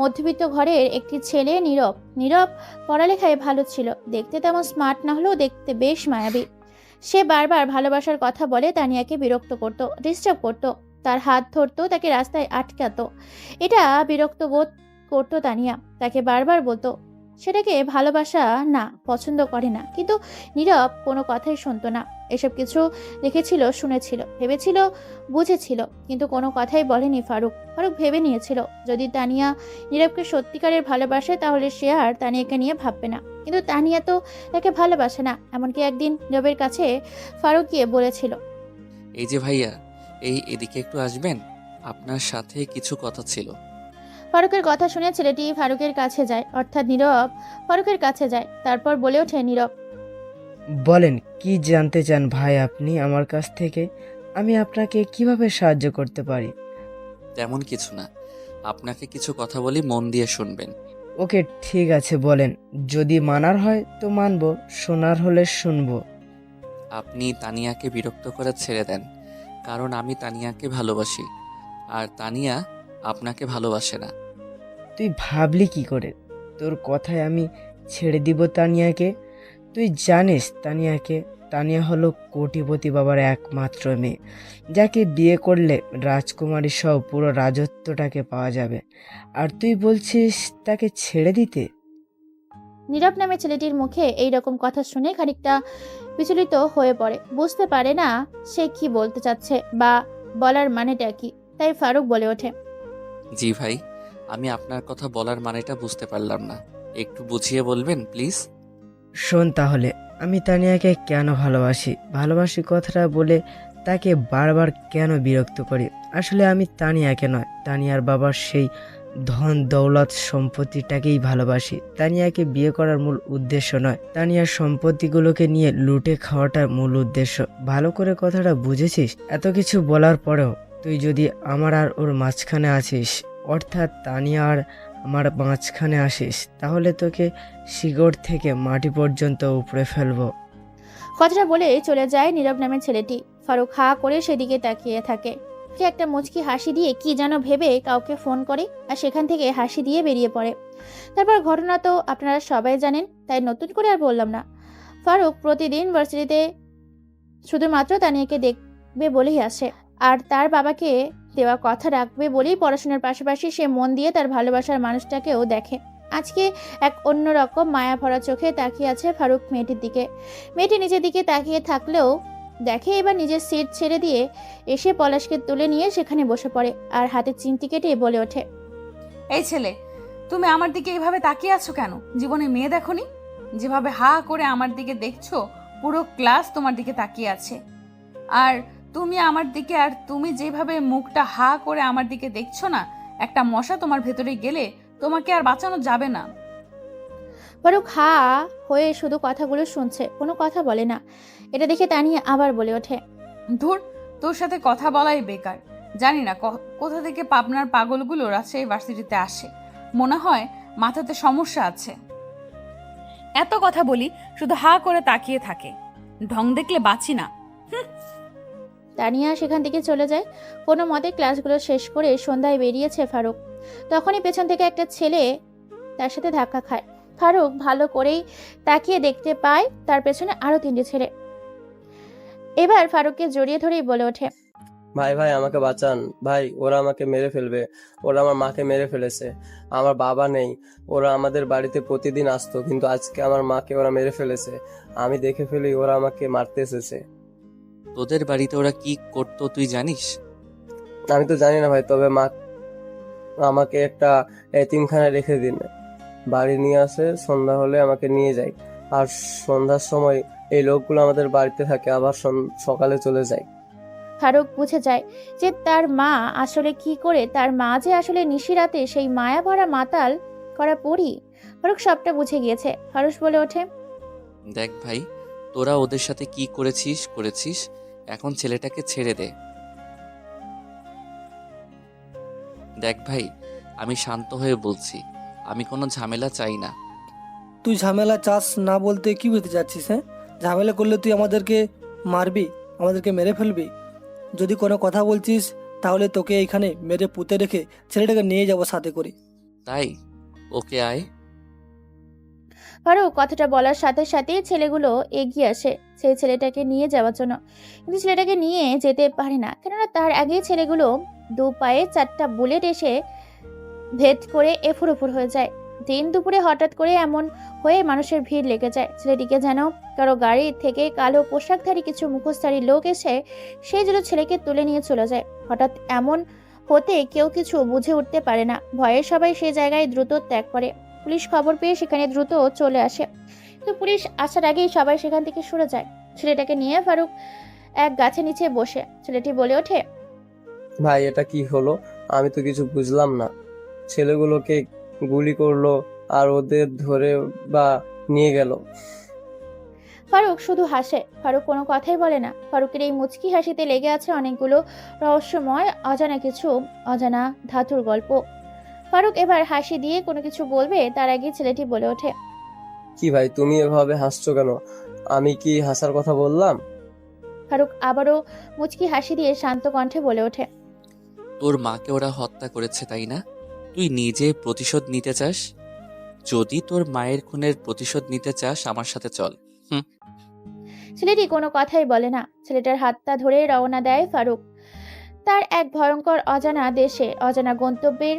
মধ্যবিত্ত ঘরের একটি ছেলে নীরব। নীরব পড়ালেখায় ভালো ছিল, দেখতে তেমন স্মার্ট না হলেও দেখতে বেশ মায়াবী। সে বারবার ভালোবাসার কথা বলে তানিয়াকে বিরক্ত করত, ডিস্টার্ব করত, তার হাত ধরতো, তাকে রাস্তায় আটকাতো। এটা বিরক্ত বোধ করতো তানিয়া, তাকে বারবার বলতো সেটাকে ভালোবাসা না, পছন্দ করে না। কিন্তু নীরব কোনো কথাই শুনতো না। এসব কিছু দেখেছিল, শুনেছিল, ভেবেছিল, বুঝেছিল, কিন্তু কোনো কথাই বলেনি ফারুক। ভেবে নিয়েছিল যদি তানিয়া নীরবকে সত্যিকারের ভালোবাসে তাহলে সে আর তানিয়াকে নিয়ে ভাববে না। কিন্তু তানিয়া তো তাকে ভালোবাসে না। এমনকি একদিন নীরবের কাছে ফারুক গিয়ে বলেছিল, এই যে ভাইয়া, এদিকে একটু আসবেন, আপনার সাথে কিছু কথা ছিল। ফারুকের কথা শুনে ছেলেটি ফারুকের কাছে যায়, অর্থাৎ নীরব ফারুকের কাছে যায়। তারপর বলে ওঠে নীরব, বলেন কি জানতে চান ভাই আপনি আমার কাছ থেকে? আমি আপনাকে কিভাবে সাহায্য করতে পারি? তেমন কিছু না, আপনাকে কিছু কথা বলি, মন দিয়ে শুনবেন। ওকে ঠিক আছে বলেন, যদি মানার হয় তো মানবো, শোনার হলে শুনবো। আপনি তানিয়াকে বিরক্ত করে ছেড়ে দেন, কারণ আমি তানিয়াকে ভালোবাসি আর তানিয়া আপনাকে ভালোবাসে না। তুই ভাবলি কি করে তোর কথায় আমি ছেড়ে দিব তানিয়াকে? তুই জানিস তানিয়াকে? তানিয়া হলো কোটিপতি বাবার একমাত্র মেয়ে, যাকে বিয়ে করলে রাজকুমারী সহ পুরো রাজত্বটাকে পাওয়া যাবে, আর তুই বলছিস তাকে ছেড়ে দিতে? নীরব নামে ছেলেটির মুখে এই রকম কথা শুনে খানিকটা বিচলিত হয়ে পড়ে, বুঝতে পারে না সে কি বলতে চাচ্ছে বা বলার মানেটা কি। তাই ফারুক বলে ওঠে, জি ভাই, আমি আপনার কথা বলার মানেটা বুঝতে পারলাম না, একটু বুঝিয়ে বলবেন প্লিজ। শোন তাহলে, আমি তানিয়াকে কেন ভালোবাসি কথাটা বলে তাকে বারবার কেন বিরক্ত করি। আসলে আমি তানিয়াকে নয়, তানিয়ার বাবার সেই ধন দৌলত সম্পত্তিটাকেই ভালোবাসি। তানিয়াকে বিয়ে করার মূল উদ্দেশ্য নয়, তানিয়ার সম্পত্তিগুলোকে নিয়ে লুটে খাওয়াটার মূল উদ্দেশ্য। ভালো করে কথাটা বুঝেছিস? এত কিছু বলার পরেও তুই যদি আমার আর ওর মাঝখানে আছিস, অর্থাৎ তানিয়া আর আমার মাঝখানে আসিস, তাহলে তোকে শিকড় থেকে মাটি পর্যন্ত উপড়ে ফেলবো। কথাটা বলে চলে যায় নীরব নামের ছেলেটি। ফারুক হা করে সেদিকে তাকিয়ে থাকে। সে একটা মুচকি হাসি দিয়ে কি যেন ভেবে কাউকে ফোন করে, আর সেখান থেকে হাসি দিয়ে বেরিয়ে পড়ে। তারপর ঘটনা তো আপনারা সবাই জানেন, তাই নতুন করে আর বললাম না। ফারুক প্রতিদিন ভার্সিটিতে শুধুমাত্র তানিয়াকে দেখবে বলেই আসে, আর তার বাবাকে দেওয়া কথা রাখবে বলেই পড়াশোনার পাশাপাশি সে মন দিয়ে তার ভালোবাসার মানুষটাকেও দেখে। আজকে এক অন্যরকম মায়া ভরা চোখে তাকিয়ে আছে ফারুক মেয়েটির দিকে। মেয়েটি নিজের দিকে তাকিয়ে থাকলেও দেখে এবার নিজের সিট ছেড়ে দিয়ে এসে পলাশকে তুলে নিয়ে সেখানে বসে পড়ে, আর হাতে চিমটি কেটে বলে ওঠে, এই ছেলে, তুমি আমার দিকে এইভাবে তাকিয়ে আছো কেন? জীবনে মেয়ে দেখোনি? যেভাবে হা করে আমার দিকে দেখছো, পুরো ক্লাস তোমার দিকে তাকিয়ে আছে। আর তুমি আমার দিকে, আর তুমি যেভাবে মুখটা হা করে আমার দিকে দেখছো না, একটা মশা তোমার ভেতরে গেলে তোমাকে আর বাঁচানো যাবে না। ফারুক হা হয়ে শুধু কথাগুলো শুনছে, কোনো কথা বলে না। এটা দেখে তানিয়া আবার বলে ওঠে, ধুর, তোর সাথে কথা বলাই বেকার। জানি না কোথা থেকে পাবনার পাগলগুলো রাজশাহী ভার্সিটিতে আসে, মনে হয় মাথাতে সমস্যা আছে। এত কথা বলি, শুধু হা করে তাকিয়ে থাকে, ঢং দেখলে বাঁচি না। তানিয়া সেখান থেকে চলে যায়। কোনো মতে ক্লাসগুলো শেষ করে সন্ধ্যায় বেরিয়েছে ফারুক, তখনই পেছন থেকে একটা ছেলে তার সাথে ধাক্কা খায়। ফারুক ভালো করেই তাকিয়ে দেখতে পায় তার পেছনে আরো 3টে ছেলে। এবার ফারুককে জড়িয়ে ধরেই বলে ওঠে, ভাই ভাই আমাকে বাঁচান ভাই, ওরা আমাকে মেরে ফেলবে, ওরা আমার মাকে মেরে ফেলেছে, আমার বাবা নেই, ওরা আমাদের বাড়িতে প্রতিদিন আসতো, কিন্তু আজকে আমার মাকে ওরা মেরে ফেলেছে, আমি দেখে ফেলি ওরা আমাকে মারতে এসেছে। তোদের বাড়িতে ওরা কি করতো তুই জানিস? আমি তো জানি না ভাই, তবে মা আমাকে একটা এতিমখানায় রেখে দিন, বাড়ি নিয়ে আসে, সন্ধ্যা হলে আমাকে নিয়ে যায়, আর সন্ধ্যার সময় এই লোকগুলো আমাদের বাড়িতে থাকে, আবার সকালে চলে যায়। ফারুক বুঝে যায় যে তার মা আসলে কি করে, তার মা যে আসলে নিশিরাতে সেই মায়া ভরা মাতাল করা পরি। ফারুক সবটা বুঝে গিয়েছে। ফারুক বলে ওঠে, দেখ ভাই, তোরা ওদের সাথে কি করেছিস, এখন ছেলেটাকে ছেড়ে দে। দেখ ভাই, আমি শান্ত হয়ে বলছি, আমি কোনো ঝামেলা চাই না। তুই ঝামেলা চাস না বলতে কি বুঝতে চাচ্ছিস? হ্যাঁ, ঝামেলা করলে তুই আমাদেরকে মারবি, আমাদেরকে মেরে ফেলবি। যদি কোনো কথা বলছিস তাহলে তোকে এইখানে মেরে পুঁতে রেখে ছেলেটাকে নিয়ে যাব সাথে করে। তাই ওকে আয়। ফারুক কথাটা বলার সাথে সাথে ছেলেগুলো এগিয়ে আসে সেই ছেলেটাকে নিয়ে যাওয়ার জন্য, কিন্তু ছেলেটাকে নিয়ে যেতে পারে না, কেননা তার আগেই ছেলেগুলো দু পায়ে 4টা বুলেট এসে ভেদ করে এফুর ওফুর হয়ে যায়। দিন দুপুরে হঠাৎ করে এমন হয়ে মানুষের ভিড় লেগে যায়। ছেলেটিকে যেন কারো গাড়ি থেকে কালো পোশাকধারী কিছু মুখোশধারী লোক এসে সেই জন্য ছেলেকে তুলে নিয়ে চলে যায়। হঠাৎ এমন হতে কেউ কিছু বুঝে উঠতে পারে না। ভয়ে সবাই সেই জায়গায় দ্রুত ত্যাগ করে। পুলিশ খবর পেয়ে সেখানে দ্রুত চলে আসে, তো পুলিশ আসার আগেই সবাই সেখান থেকে সরে যায়। ছেলেটাকে নিয়ে ফারুক এক গাছের নিচে বসে। ছেলেটি বলে ওঠে, ভাই এটা কি হলো? আমি তো কিছু বুঝলাম না। ছেলেগুলোকে গুলি করলো আর ওদের ধরে বা নিয়ে গেল। ফারুক শুধু হাসে। ফারুক কোনো কথাই বলে না। ফারুকের এই মুচকি হাসিতে লেগে আছে অনেকগুলো রহস্যময় অজানা কিছু, অজানা ধাতুর গল্প। ফারুক এবার হাসি দিয়ে কোনো কিছু বলবে তার আগে ছেলেটি বলে ওঠে, কি ভাই তুমি এভাবে হাসছো কেন? আমি কি হাসার কথা বললাম? ফারুক আবারও মুচকি হাসি দিয়ে শান্ত কণ্ঠে বলে ওঠে, তোর মাকে ওরা হত্যা করেছে তাই না? তুই নিজে প্রতিশোধ নিতে চাস? যদি তোর মায়ের খুনের প্রতিশোধ নিতে চাস আমার সাথে চল। ছেলেটি কোনো কথাই বলে না। ছেলেটার হাতটা ধরে রওনা দেয় ফারুক তার এক ভয়ঙ্কর অজানা দেশে, অজানা গন্তব্যের,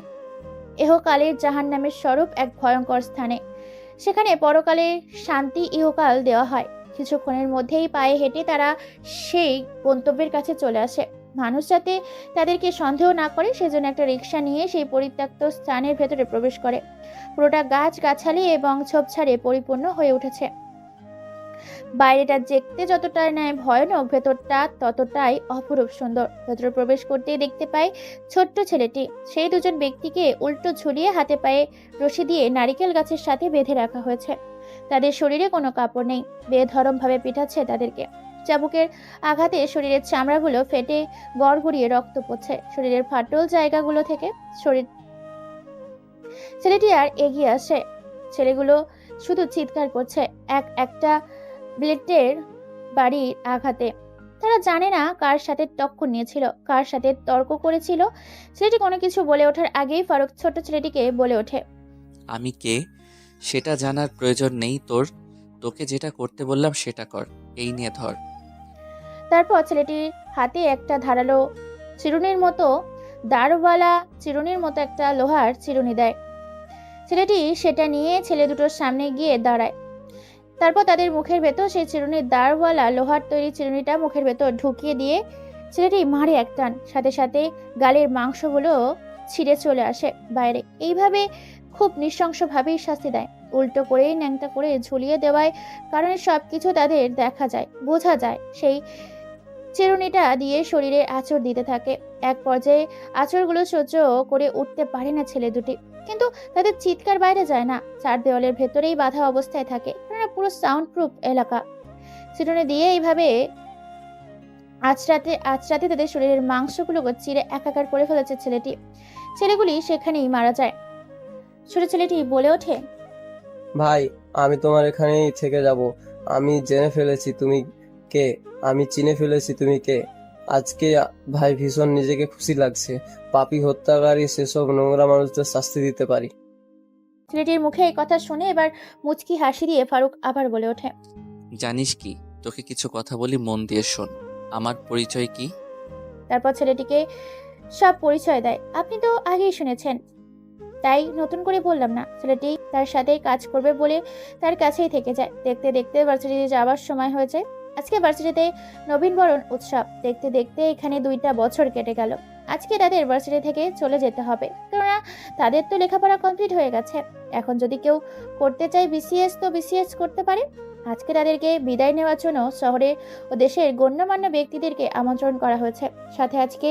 ইহকালের জাহান্নামের স্বরূপ এক ভয়ঙ্কর স্থানে। সেখানে পরকালের শান্তি ইহকাল দেওয়া হয়। কিছুক্ষণের মধ্যেই পায়ে হেঁটে তারা সেই গন্তব্যের কাছে চলে আসে। মানুষ যাতে তাদেরকে সন্দেহ না করে সেজন্য একটা রিক্সা নিয়ে সেই পরিত্যক্ত স্থানের ভেতরে প্রবেশ করে। পুরোটা গাছ গাছালি এবং ঝোপঝাড়ে পরিপূর্ণ হয়ে উঠেছে। বাইরেটা দেখতে যতটা নয় ভয়ানক, ভেতরটা ততটাই অপরূপ সুন্দর। ভেতরে প্রবেশ করতেই দেখতে পায় ছোট্ট ছেলেটি। সেই দুজন ব্যক্তিকে উল্টো ঝুলিয়ে হাতে পায়ে রশি দিয়ে নারিকেল গাছের সাথে বেঁধে রাখা হয়েছে। তাদের শরীরে কোনো কাপড় নেই, বেধরমভাবে পিটাচ্ছে তাদেরকে। চাবুকের আঘাতে শরীরের চামড়াগুলো ফেটে গড়গড়িয়ে রক্ত পড়ছে শরীরের ফাটল জায়গাগুলো থেকে। ছেলেটি আর এগিয়ে আসে। ছেলেগুলো শুধু চিৎকার করছে একটা ব্লেডের বাড়ির আঘাতে। তারা জানে না কার সাথে টক্কর নিয়েছিল, কার সাথে তর্ক করেছিল। ছেলেটি কোনো কিছু বলে ওঠার আগেই ফারুক ছোট ছেলেটিকে বলে ওঠে, আমি কে সেটা জানার প্রয়োজন নেই তোর। তোকে যেটা করতে বললাম সেটা কর। এই নিয়ে ধর। তারপর ছেলেটির হাতে একটা ধারালো চিরুনির মতো দাঁড়ওয়ালা চিরুনির মতো একটা লোহার চিরুনি দেয়। ছেলেটি সেটা নিয়ে ছেলে দুটোর সামনে গিয়ে দাঁড়ায়। তারপর তাদের মুখের ভেতর সেই চিরুনির দাঁড়ওয়ালা লোহার তৈরি চিরুনিটা মুখের ভেতর ঢুকিয়ে দিয়ে ছেলেটি মারে এক টান। সাথে সাথে গালের মাংসগুলো ছিঁড়ে চলে আসে বাইরে। এইভাবে খুব নৃশংসভাবেই শাস্তি দেয়। উল্টো করে ন্যাংটা করে ঝুলিয়ে দেওয়ায় কারণে সবকিছু তাদের দেখা যায়, বোঝা যায়। সেই চিরুনিটা দিয়ে শরীরে আঁচড় দিতে থাকে। এক পর্যায়ে আঁচড়গুলো সহ্য করে উঠতে পারে না ছেলে দুটি, কিন্তু তাদের চিৎকার বাইরে যায় না। চার দেওয়ালের ভেতরেই বাধা অবস্থায় থাকে, কারণ পুরো সাউন্ড প্রুফ এলাকা। চিরুনি দিয়ে এইভাবে আঁচড়াতে তাদের শরীরের মাংসগুলোকে চিরে একাকার করে ফেলেছে ছেলেটি। ছেলেগুলি সেখানেই মারা যায়। ছোট ছেলেটি বলে ওঠে, ভাই আমি তোমার এখানেই থেকে যাব। আমি জেনে ফেলেছি তুমি কে, আমি চিনে ফেলেছি তুমি কে। আজকে ভাই ভীষণ নিজেকে খুশি লাগছে। পাপী হত্যাকারী সেসব নোংরা মানুষদের শাস্তি দিতে পারি। ছেলেটির মুখে এই কথা শুনে এবার মুচকি হাসি দিয়ে ফারুক আবার বলে ওঠে, জানিস কি, তোকে কিছু কথা বলি, মন দিয়ে শোন। আমার পরিচয় কি? তারপর ছেলেটিকে সব পরিচয় দেয়। আপনি তো আগেই শুনেছেন, তাই নতুন করে বললাম না। ছেলেটি তার সাথেই কাজ করবে বলে তার কাছেই থেকে যায়। দেখতে দেখতে ভার্সিটিতে যাওয়ার সময় হয়েছে। আজকে ভার্সিটিতে নবীনবরণ উৎসব। দেখতে দেখতে এখানে 2টা বছর কেটে গেল। আজকে তাদের ভার্সিটি থেকে চলে যেতে হবে, কেননা তাদের তো লেখাপড়া কমপ্লিট হয়ে গেছে। এখন যদি কেউ করতে চায় বিসিএস, তো বিসিএস করতে পারে। আজকে তাদেরকে বিদায় নেওয়ার জন্য শহরে ও দেশের গণ্যমান্য ব্যক্তিদেরকে আমন্ত্রণ করা হয়েছে। সাথে আজকে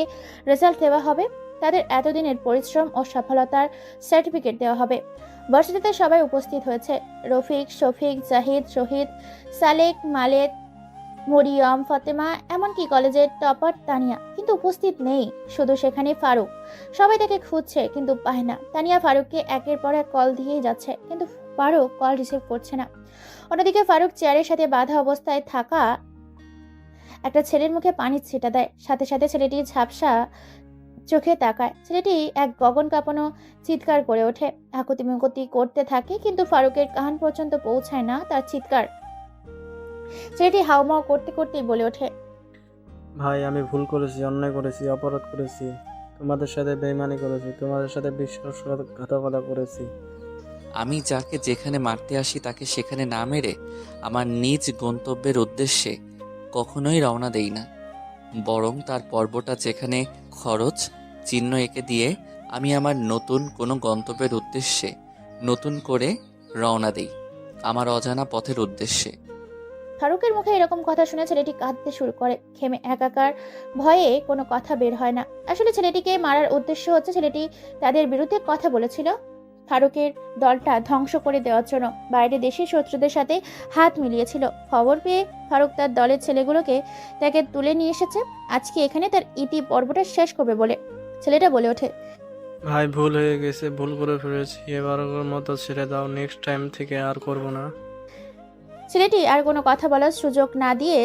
রেজাল্ট দেওয়া হবে। তাদের এতদিনের পরিশ্রম ও সফলতার সার্টিফিকেট দেওয়া হবে। ভার্সিটিতে সবাই উপস্থিত হয়েছে। রফিক, শফিক, জাহিদ, শহীদ, সালেক, মালেক, মরিয়ম, ফাতেমা, এমনকি কলেজের টপার তানিয়া কিন্তু উপস্থিত নেই। শুধু সেখানে ফারুক। সবাই তাকে খুঁজছে কিন্তু পায় না। তানিয়া ফারুককে একের পর এক কল দিয়েই যাচ্ছে, কিন্তু ফারুক কল রিসিভ করছে না। অন্যদিকে ফারুক চেয়ারের সাথে বাঁধা অবস্থায় থাকা একটা ছেলের মুখে পানি ছিটা দেয়। সাথে সাথে ছেলেটি ঝাপসা চোখে তাকায়। ছেলেটি এক গগন কাঁপানো চিৎকার করে ওঠে, আকুতিমিকুতি করতে থাকে, কিন্তু ফারুকের কান পর্যন্ত পৌঁছায় না তার চিৎকার। ছেলেটি হাউমাউ করতে করতেই বলে ওঠে, ভাই আমি ভুল করেছি, অন্যায় করেছি, অপরাধ করেছি, তোমাদের সাথে বেইমানি করেছি, তোমাদের সাথে বিশ্বাসঘাতকতা করেছি। আমি যাকে যেখানে মারতে আসি তাকে সেখানে না মেরে আমার নিজ গন্তব্যের উদ্দেশ্যে কখনোই রওনা দেই না, বরং তার পর্বটা যেখানে খরচ চিহ্ন এঁকে দিয়ে আমি আমার নতুন কোনো গন্তব্যের উদ্দেশ্যে নতুন করে রওনা দেই, আমার অজানা পথের উদ্দেশ্যে। ফারুকের মুখে এরকম কথা শুনে ছেলেটি কাঁদতে শুরু করে। ঘেমে একাকার, ভয়ে কোনো কথা বের হয় না। আসলে ছেলেটিকে মারার উদ্দেশ্য হচ্ছে ছেলেটি তাদের বিরুদ্ধে কথা বলেছিল ফারুকের দলটা ধ্বংস করে দেওয়ার জন্য। বাইরে দেশের শত্রুদের সাথে হাত মিলিয়েছিল। খবর পেয়ে ফারুক তার দলের ছেলেগুলোকে তাকে তুলে নিয়ে এসেছে আজকে এখানে তার ইতি পর্বটা শেষ করবে বলে। ছেলেটা বলে ওঠে, ভাই ভুল হয়ে গেছে, ভুল করে ফেলেছি, এবারের মতো ছেড়ে দাও, নেক্সট টাইম থেকে আর করব না। ছেলেটি আর কোনো কথা বলার সুযোগ না দিয়ে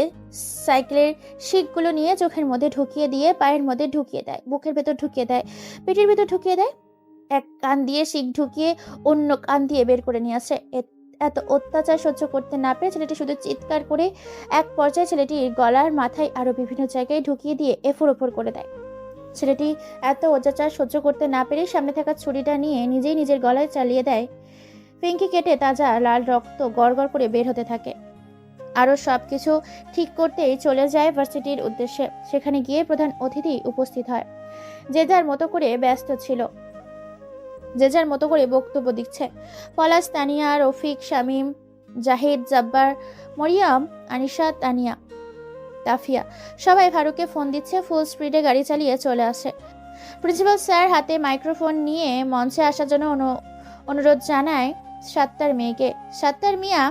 সাইকেলের শিকগুলো নিয়ে চোখের মধ্যে ঢুকিয়ে দিয়ে পায়ের মধ্যে ঢুকিয়ে দেয়, বুকের ভেতর ঢুকিয়ে দেয়, পেটের ভেতর ঢুকিয়ে দেয়। এক কান দিয়ে শিক ঢুকিয়ে অন্য কান দিয়ে বের করে নিয়ে আসে। এত অত্যাচার সহ্য করতে না পেরে ছেলেটি শুধু চিৎকার করে এক পর্যায়ে ছেলেটির গলার মাথায় আরো বিভিন্ন জায়গায় ঢুকিয়ে দিয়ে এফোর ওফোর করে দেয়। ছেলেটি এত অত্যাচার সহ্য করতে না পেরে সামনে থাকা ছুরিটা নিয়ে নিজেই নিজের গলায় চালিয়ে দেয়। পিঙ্কি কেটে তাজা লাল রক্ত গড়গড় করে বের হতে থাকে। আরও সবকিছু ঠিক করতেই চলে যায় ভার্সিটির উদ্দেশ্যে। সেখানে গিয়ে প্রধান অতিথি উপস্থিত হয়। যে যার মতো করে ব্যস্ত ছিল, যে যার মতো করে বক্তব্য দিচ্ছে। পলাশ, তানিয়া, রফিক, শামীম, জাহিদ, জব্বার, মরিয়ম, আনিশা, তানিয়া, তাফিয়া সবাই ফারুককে ফোন দিচ্ছে। ফুল স্পিডে গাড়ি চালিয়ে চলে আসে। প্রিন্সিপাল স্যার হাতে মাইক্রোফোন নিয়ে মঞ্চে আসার জন্য অনুরোধ জানায় সাত্তার মেয়েকে। সাত্তার মিয়া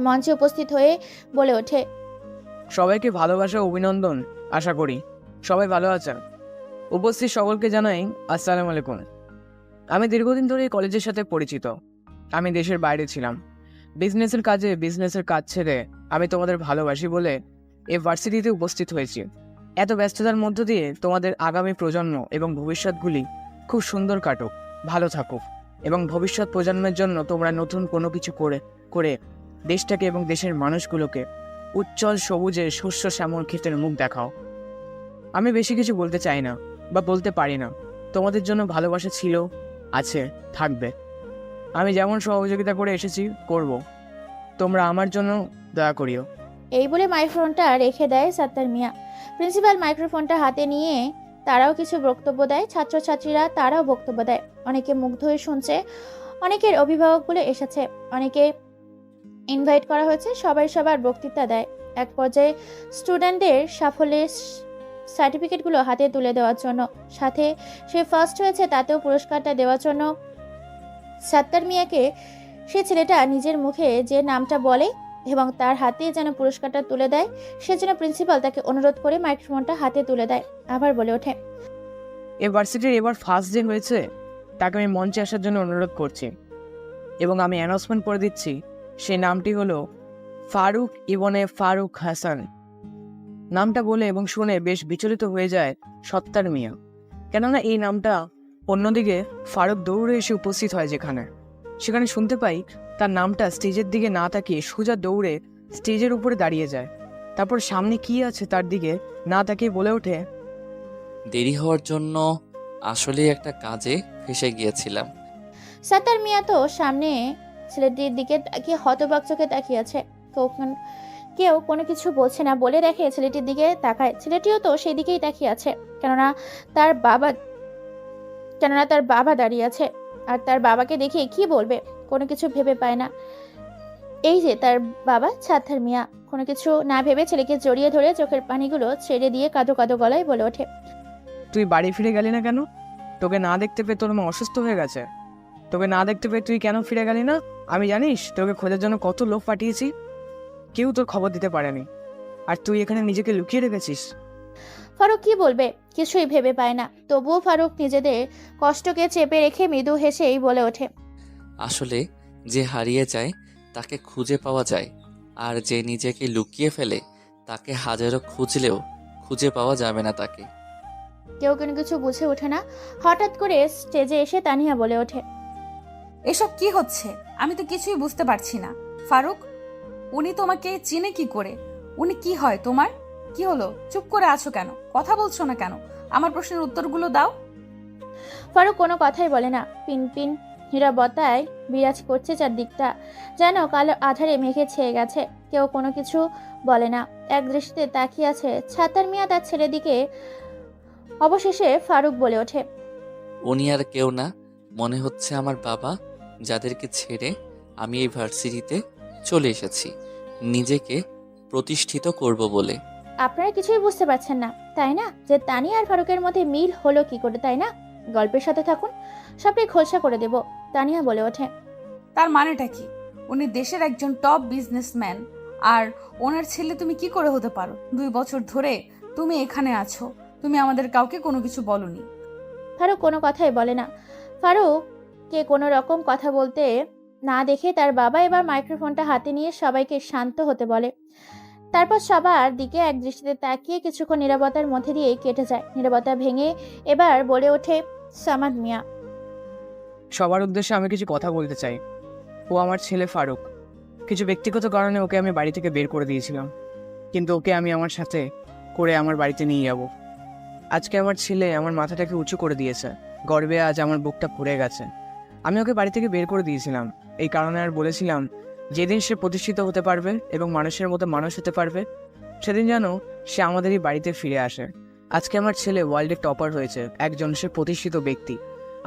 মঞ্চে উপস্থিত হয়ে বলে ওঠে, সবাইকে ভালোবাসা অভিনন্দন। আশা করি সবাই ভালো আছেন। উপস্থিত সকলকে জানাই আসসালামু আলাইকুম। আমি দীর্ঘদিন ধরে এই কলেজের সাথে পরিচিত। আমি দেশের বাইরে ছিলাম বিজনেসের কাজ ছেড়ে আমি তোমাদের ভালোবাসি বলে এই ভার্সিটিতে উপস্থিত হয়েছি। এত ব্যস্ততার মধ্য দিয়ে তোমাদের আগামী প্রজন্ম এবং ভবিষ্যৎগুলি খুব সুন্দর কাটুক, ভালো থাকুক এবং ভবিষ্যৎ প্রজন্মের জন্য তোমরা নতুন কোনো কিছু করে দেশটাকে এবং দেশের মানুষগুলোকে উজ্জ্বল সবুজের শস্য শ্যামল ক্ষেতের মুখ দেখাও। আমি বেশি কিছু বলতে চাই না বা বলতে পারি না। তোমাদের জন্য ভালোবাসা ছিল, আছে, থাকবে। আমি যেমন সহযোগিতা করে এসেছি করব। তোমরা আমার জন্য দয়া করিও। এই বলে মাইক্রোফোনটা রেখে দেয় সাত্তার মিয়া। প্রিন্সিপাল মাইক্রোফোনটা হাতে নিয়ে তারাও কিছু বক্তব্য দেয়। ছাত্রছাত্রীরা তারাও বক্তব্য দেয়। অনেকে মুগ্ধ হয়ে শুনছে, অনেকের অভিভাবকগুলো এসেছে, অনেকে ইনভাইট করা হয়েছে। সবাই সবার বক্তৃতা দেয়। এক পর্যায়ে স্টুডেন্টদের সাফল্যের সার্টিফিকেটগুলো হাতে তুলে দেওয়ার জন্য, সাথে সে ফার্স্ট হয়েছে তাতেও পুরস্কারটা দেওয়ার জন্য সাত্তার মিয়াকে সে ছেলেটা নিজের মুখে যে নামটা বলে এবং তার হাতে যেন পুরস্কারটা তুলে দেয়, সেজন্য প্রিন্সিপাল তাকে অনুরোধ করে মাইক্রোফোনটা হাতে তুলে দেয়। আবার বলে ওঠে, এই ভার্সিটির এবার ফার্স্ট যে হয়েছে তাকে আমি মঞ্চে আসার জন্য অনুরোধ করছি এবং আমি অ্যানাউন্সমেন্ট করে দিচ্ছি সেই নামটি হলো ফারুক ইবনে ফারুক হাসান। নামটা বলে এবং শুনে বেশ বিচলিত হয়ে যায় সত্তার মিয়া, কেননা এই নামটা অন্যদিকে ফারুক দৌড়ে এসে উপস্থিত হয় সেখানে শুনতে পাই তার নামটা স্টেজের দিকে না তাকিয়ে সোজা দৌড়ে স্টেজের উপরে দাঁড়িয়ে যায়। তারপর সামনে কি আছে তার দিকে না তাকিয়ে বলে ওঠে, দেরি হওয়ার জন্য আসলেই একটা কাজে ফেসে গিয়েছিলাম। সাত্তার মিয়া তো সামনে ছেলেটির দিকে তাকিয়ে হতবাক চোখে তাকিয়ে আছে। কেউ কোনো কিছু বলছে না বলে দেখে ছেলেটির দিকে তাকায়। ছেলেটিও তো সেই দিকেই তাকিয়ে আছে, কেননা তার বাবা দাঁড়িয়ে আছে। আর তার বাবাকে দেখে কি বলবে, কোনো কিছু ভেবে পায় না। এই যে তার বাবা সাত্তার মিয়া কোনো কিছু না ভেবে ছেলেকে জড়িয়ে ধরে চোখের পানিগুলো ছেড়ে দিয়ে কাঁদো কাঁদো গলায় বলে ওঠে, তুই বাড়ি ফিরে গেলি না কেন? তোকে না দেখতে পেয়ে তোর মা অসুস্থ হয়ে গেছে। তোকে না দেখতে পেয়ে তুই কেন ফিরে গেলি না? আমি জানিস তোকে খোঁজার জন্য কত লোক পাঠিয়েছি, কেউ তোর খবর দিতে পারেনি, আর তুই এখানে নিজেকে লুকিয়ে রেখেছিস। ফারুক কি বলবে কিছুই ভেবে পায় না। তবুও ফারুক নিজেদের কষ্টকে চেপে রেখে মৃদু হেসেই বলে ওঠে, আসলে যে হারিয়ে যায় তাকে খুঁজে পাওয়া যায়, আর যে নিজেকে লুকিয়ে ফেলে তাকে হাজারো খুঁজলেও খুঁজে পাওয়া যাবে না তাকে। কেউ কোনো কিছু বুঝে ওঠে না। হঠাৎ করে স্টেজে এসে তানিয়া বলে ওঠে, এসব কি হচ্ছে? আমি তো কিছুই বুঝতে পারছি না। ফারুক, উনি তোমাকে চিনে কি করে? উনি কি হয় তোমার? কি হলো? চুপ করে আছো কেন? কথা বলছো না কেন? আমার প্রশ্নের উত্তরগুলো দাও। ফারুক কোনো কথাই বলে না। পিনপিন নীরবতায় বিরাজ করছে চারদিকটা, যেন কালো আধারে মেঘে ছেয়ে গেছে। কেউ কোনো কিছু বলে না, এক দৃষ্টিতে তাকিয়ে আছে ছাতার মিয়া তার ছেলের দিকে। অবশেষে ফারুক বলে ওঠে, উনি আর কেউ না, মনে হচ্ছে আমার বাবা, যাদেরকে ছেড়ে আমি এই ভার্সিটিতে চলে এসেছি নিজেকে প্রতিষ্ঠিত করব বলে। আপনারা কিছুই বুঝতে পারছেন না তাই না? যে তানিয়া আর ফারুকের মধ্যে মিল হলো কি করে, তাই না? গল্পের সাথে থাকুন, সবটাই খোলসা করে দেব। তানিয়া বলে ওঠে, তার মানেটা কি? উনি দেশের একজন টপ বিজনেসম্যান, আর ওনার ছেলে তুমি কি করে হতে পারো? 2 বছর ধরে তুমি এখানে আছো, তুমি আমাদের কাউকে কোনো কিছু বলনি। ফারুক কোনো কথাই বলে না। ফারুককে কোনো রকম কথা বলতে না দেখে তার বাবা এবার মাইক্রোফোনটা হাতে নিয়ে সবাইকে শান্ত হতে বলে। তারপর সবার দিকে এক দৃষ্টিতে তাকিয়ে কিছুক্ষণ নীরবতার মধ্যে দিয়ে কেটে যায়। নীরবতা ভেঙে এবার বলে ওঠে সামাদ মিয়া, সবার উদ্দেশ্যে আমি কিছু কথা বলতে চাই। ও আমার ছেলে ফারুক। কিছু ব্যক্তিগত কারণে ওকে আমি বাড়ি থেকে বের করে দিয়েছিলাম, কিন্তু ওকে আমি আমার সাথে করে আমার বাড়িতে নিয়ে যাব। আজকে আমার ছেলে আমার মাথাটাকে উঁচু করে দিয়েছে, গর্বে আজ আমার বুকটা ভরে গেছে। আমি ওকে বাড়ি থেকে বের করে দিয়েছিলাম এই কারণে, আর বলেছিলাম যেদিন সে প্রতিষ্ঠিত হতে পারবে এবং মানুষের মতো মানুষ হতে পারবে, সেদিন যেন সে আমাদেরই বাড়িতে ফিরে আসে। আজকে আমার ছেলে ওয়ার্ল্ডে টপার হয়েছে, একজন সে প্রতিষ্ঠিত ব্যক্তি।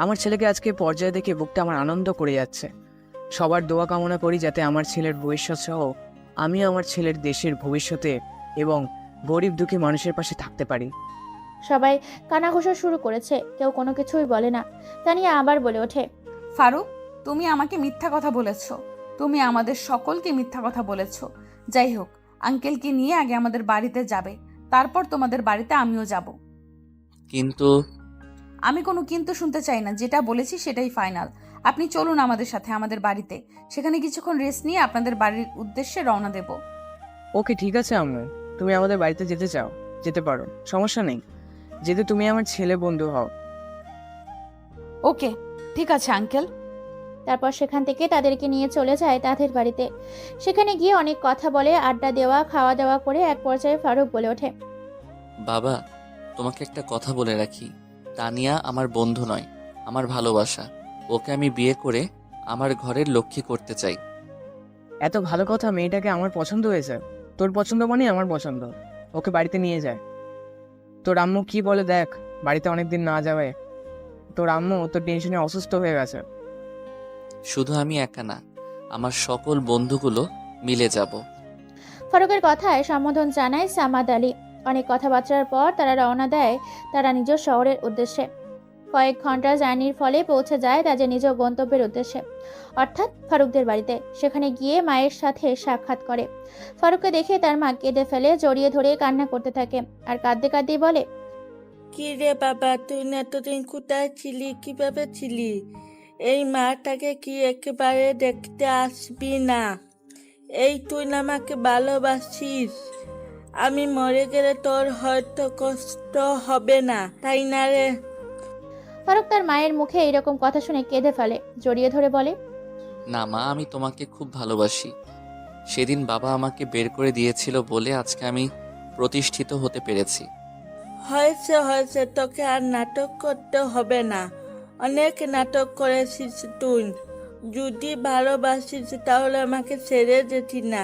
আমার ছেলেকে আজকে পর্যায়ে দেখে বুকটা আমার আনন্দ করে যাচ্ছে। সবার দোয়া কামনা করি যাতে আমার ছেলের ভবিষ্যৎ সহ আমি আমার ছেলের দেশের ভবিষ্যতে এবং গরিব দুঃখী মানুষের পাশে থাকতে পারি। সবাই কানাঘোষা শুরু করেছে, কেউ কোনো কিছুই বলে না। তানিয়া আবার বলে ওঠে, ফারুক, তুমি আমাকে মিথ্যা কথা বলেছো, তুমি আমাদের সকলকে মিথ্যা কথা বলেছো। যাই হোক, আঙ্কেলকে নিয়ে আগে আমাদের বাড়িতে যাবে, তারপর তোমাদের বাড়িতে আমিও যাব। কিন্তু আমি কোনো কিন্তু শুনতে চাই না, যেটা বলেছি সেটাই ফাইনাল। আপনি চলুন আমাদের সাথে আমাদের বাড়িতে, সেখানে কিছুক্ষণ রেস্ট নিয়ে আপনাদের বাড়ির উদ্দেশ্যে রওনা দেব। ওকে ঠিক আছে আম্মু, তুমি আমাদের বাড়িতে যেতে চাও যেতে পারো, সমস্যা নেই, যেহেতু তুমি আমার ছেলে বন্ধু হও। ওকে ঠিক আছে আঙ্কেল। তারপর সেখান থেকে তাদেরকে নিয়ে চলে যায় তাদের বাড়িতে। সেখানে গিয়ে অনেক কথা বলে, আড্ডা দেওয়া, খাওয়া দাওয়া করে এক পর্যায়ে ফারুক বলে ওঠে, বাবা, তোমাকে একটা কথা বলে রাখি, তানিয়া আমার বন্ধু নয়, আমার ভালোবাসা। ওকে আমি বিয়ে করে আমার ঘরের লক্ষ্মী করতে চাই। এত ভালো কথা, মেয়েটাকে আমার পছন্দ হয়েছে। তোর পছন্দ মানে আমার পছন্দ। ওকে বাড়িতে নিয়ে যায়। তোর আম্মু কি বলে দেখ, বাড়িতে অনেকদিন না যাওয়ায় তোর আম্মু তোর টেনশনে অসুস্থ হয়ে গেছে। শুধু আমি একা না, আমার সকল বন্ধুগুলো মিলে যাব। ফারুকের কথায় সম্বোধন জানায় সামাদ আলী। অনেক কথাবার্তার পর তারা রওনা দেয় তারা নিজ শহরের উদ্দেশ্যে। কয়েক ঘন্টা জার্নির ফলে পৌঁছে যায় তাদের নিজ গন্তব্যের উদ্দেশ্যে, অর্থাৎ ফারুকদের বাড়িতে। সেখানে গিয়ে মায়ের সাথে সাক্ষাৎ করে। ফারুককে দেখে তার মা কেঁদে ফেলে, জড়িয়ে ধরে কান্না করতে থাকে আর কাঁদতে কাঁদতেই বলে, কি রে বাবা, তুই না এতদিন কোথায় ছিলি? কিভাবে ছিলি? এই মাটাকে কি একেবারে দেখতে আসবি না? এই তুই না আমাকে ভালোবাসিস। আমি মরে গেলে তোর হয়তো কষ্ট হবে না, তাই না রে? ফারুক তার মায়ের মুখে এইরকম কথা শুনে কেঁদে ফেলে, জড়িয়ে ধরে বলে, না মা, আমি তোমাকে খুব ভালোবাসি। সেদিন বাবা আমাকে বের করে দিয়েছিল বলে আজকে আমি প্রতিষ্ঠিত হতে পেরেছি। হয়েছে হয়েছে, তোকে আর নাটক করতে হবে না। অনেক নাটক করেছিস তুই। যদি ভালোবাসিস তাহলে আমাকে ছেড়ে যেতি না।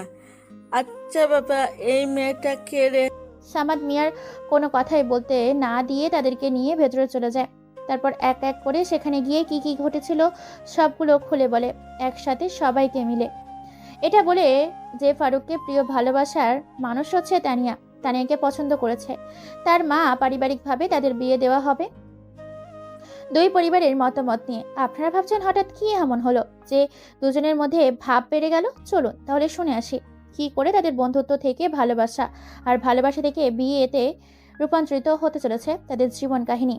আচ্ছা বাবা, এই মেয়েটা কে রে? সামাদ মিয়ার কোনো কথাই বলতে না দিয়ে তাদেরকে নিয়ে ভেতরে চলে যায়। তারপর এক এক করে সেখানে গিয়ে কি কি ঘটেছিল সবগুলো খুলে বলে, একসাথে সবাইকে মিলে। এটা বলে যে ফারুককে প্রিয় ভালোবাসার মানুষ হচ্ছে তানিয়া, তানিয়াকে পছন্দ করেছে। তার মা পারিবারিকভাবে তাদের বিয়ে দেওয়া হবে দুই পরিবারের মতামত নিয়ে। আপনারা ভাবছেন হঠাৎ কি এমন হলো যে দুজনের মধ্যে ভাব বেড়ে গেল? চলুন তাহলে শুনে আসি কি করে তাদের বন্ধুত্ব থেকে ভালোবাসা, আর ভালোবাসা থেকে বিয়েতে রূপান্তরিত হতে চলেছে তাদের জীবন কাহিনী।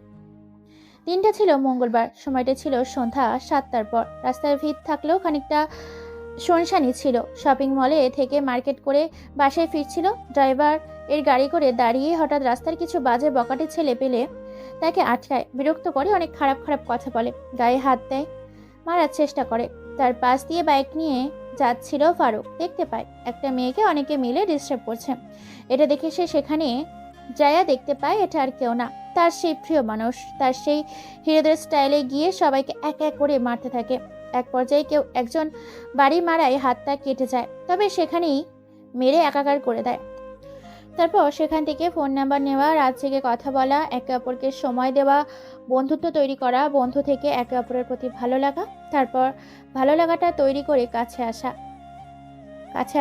দিনটা ছিল মঙ্গলবার, সময়টা ছিল সন্ধ্যা 7টার পর। রাস্তায় ভিড় থাকলেও খানিকটা শুনশানি ছিল। শপিং মলে থেকে মার্কেট করে বাসায় ফিরছিল ড্রাইভার এর গাড়ি করে দাঁড়িয়ে হঠাৎ রাস্তার কিছু বাজে বকাটে ছেলে পেলে তাকে আটকায়, বিরক্ত করে, অনেক খারাপ খারাপ কথা বলে, গায়ে হাত দেয়, মারার চেষ্টা করে। তার পাশ দিয়ে বাইক নিয়ে যাচ্ছিল ফারুক, দেখতে পায় একটা মেয়েকে অনেকে মিলে ডিস্টার্ব করছে। এটা দেখে সে সেখানে যায়া দেখতে পায় এটা আর কেউ না, তার সেই প্রিয় মানুষ। তার সেই হিরোদের স্টাইলে গিয়ে সবাইকে এক এক করে মারতে থাকে। এক পর্যায়ে কেউ একজন বাড়ি মারায় হাতটা কেটে যায়, তবে সেখানেই মেরে একাকার করে দেয়। তারপর সেখান থেকে ফোন নাম্বার নেওয়া, রাত জেগে কথা বলা, একে অপরকে সময় দেওয়া, বন্ধুত্ব তৈরি করা, বন্ধু থেকে একে অপরের প্রতি ভালো লাগা, তারপর ভালো লাগাটা তৈরি করে কাছে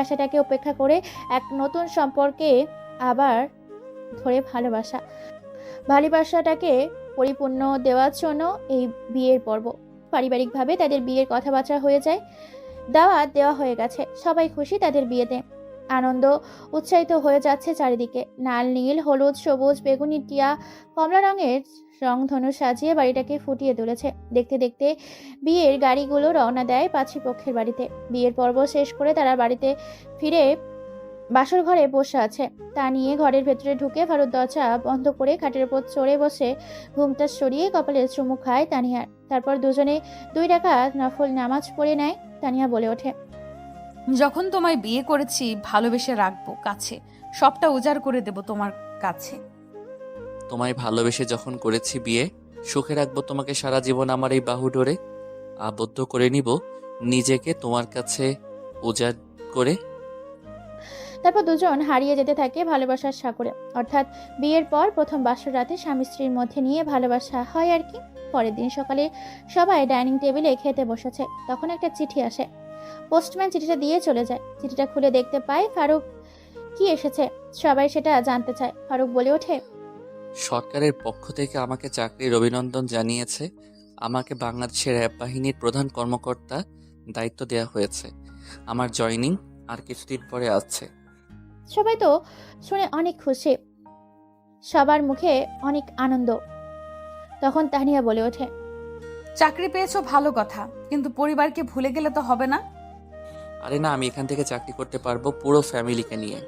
আসাটাকে উপেক্ষা করে এক নতুন সম্পর্কে আবার ধরে ভালোবাসাটাকে পরিপূর্ণ দেওয়ার জন্য এই বিয়ের পর্ব। পারিবারিকভাবে তাদের বিয়ের কথাবার্তা হয়ে যায়, দাওয়াত দেওয়া হয়ে গেছে, সবাই খুশি তাদের বিয়েতে। আনন্দ উৎসাহিত হয়ে যাচ্ছে চারিদিকে। লাল, নীল, হলুদ, সবুজ, বেগুনি, টিয়া, কমলা রঙের রংধনু সাজিয়ে বাড়িটাকে ফুটিয়ে তুলেছে। দেখতে দেখতে বিয়ের গাড়িগুলো রওনা দেয় পাত্রীপক্ষের বাড়িতে। বিয়ের পর্ব শেষ করে তারা বাড়িতে ফিরে বাসর ঘরে বসে আছে। তা নিয়ে ঘরের ভেতরে ঢুকে ফারুক দরজা বন্ধ করে খাটের উপর চড়ে বসে ঘুমটা সরিয়ে কপালে চুমু খায় তানিয়ার। তারপর দুজনে 2 রাকাত নফল নামাজ পড়ে নেয়। তানিয়া বলে ওঠে, যখন তোমায় বিয়ে করেছি ভালোবেসে রাখবো কাছে, সবটা উজাড় করে দেব তোমার কাছে। তোমায় ভালোবেসে যখন করেছি বিয়ে, সুখে রাখবো তোমাকে সারা জীবন আমার এই বাহু ডোরে, আবদ্ধ করে নিব নিজেকে তোমার কাছে উজাড় করে। তারপর দুজন হারিয়ে যেতে থাকে ভালোবাসার সাগরে। অর্থাৎ বিয়ের পর প্রথম বাসর রাতে স্বামী স্ত্রীর মধ্যে নিয়ে ভালোবাসা হয় আর কি। পরের দিন সকালে সবাই ডাইনিং টেবিলে খেতে বসেছে, তখন একটা চিঠি আসে। পোস্টম্যান চিঠিটা দিয়ে চলে যায়। চিঠিটা খুলে দেখতে পায় ফারুক কি এসেছে। সবাই সেটা জানতে চায়। ফারুক বলে ওঠে, সরকারের পক্ষ থেকে আমাকে চাকরির অভিনন্দন জানিয়েছে। আমাকে বাংলাদেশের র্যাব বাহিনীর প্রধান কর্মকর্তা দায়িত্ব দেওয়া হয়েছে। আমার জয়েনিং আর কিছুদিন পরে আছে। সবাই তো শুনে অনেক খুশি, সবার মুখে অনেক আনন্দ। তখন তানিয়া বলে ওঠে, চাকরি পেয়েছো ভালো কথা, কিন্তু পরিবারকে ভুলে গেলে তো হবে না। আরে না, আমি এখান থেকে চাকরি করতে পারবো পুরো ফ্যামিলিকে নিয়ে।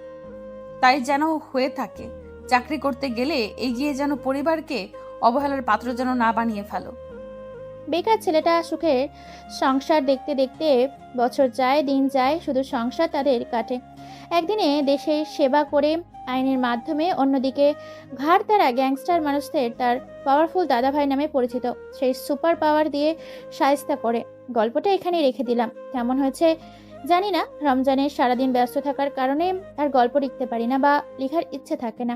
তাই যেন হয়ে থাকে, চাকরি করতে গেলে এগিয়ে যেন পরিবারকে অবহেলার পাত্র যেন না বানিয়ে ফেলো। বেকার ছেলেটা সুখের সংসার দেখতে দেখতে বছর যায়, দিন যায়, শুধু সংসার তাদের কাটে। একদিনে দেশের সেবা করে আইনের মাধ্যমে, অন্যদিকে ঘাড় তারা গ্যাংস্টার মানুষদের তার পাওয়ারফুল দাদাভাই নামে পরিচিত। সেই সুপার পাওয়ার দিয়ে শায়েস্তা করে। গল্পটা এখানেই রেখে দিলাম। কেমন হয়েছে জানি না, রমজানের সারাদিন ব্যস্ত থাকার কারণে আর গল্প লিখতে পারি না বা লেখার ইচ্ছে থাকে না।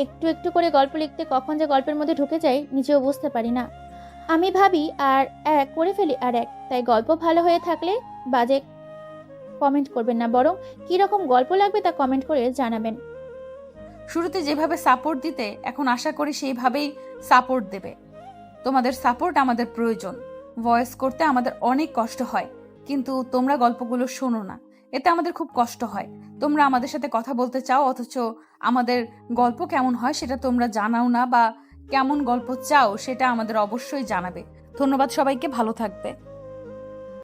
একটু একটু করে গল্প লিখতে কখন যে গল্পের মধ্যে ঢুকে যাই নিজেও বুঝতে পারি না। আমি ভাবি আর এক করে ফেলি আর এক। তাই গল্প ভালো হয়ে থাকলে বাজে কমেন্ট করবেন না, বরং কীরকম গল্প লাগবে তা কমেন্ট করে জানাবেন। শুরুতে যেভাবে সাপোর্ট দিতে, এখন আশা করি সেইভাবেই সাপোর্ট দেবে। তোমাদের সাপোর্ট আমাদের প্রয়োজন। ভয়েস করতে আমাদের অনেক কষ্ট হয়, কিন্তু তোমরা গল্পগুলো শোনো না, এতে আমাদের খুব কষ্ট হয়। তোমরা আমাদের সাথে কথা বলতে চাও, অথচ আমাদের গল্প কেমন হয় সেটা তোমরা জানাও না, বা কেমন গল্প চাও সেটা আমাদের অবশ্যই জানাবে। ধন্যবাদ সবাইকে, ভালো থাকবে।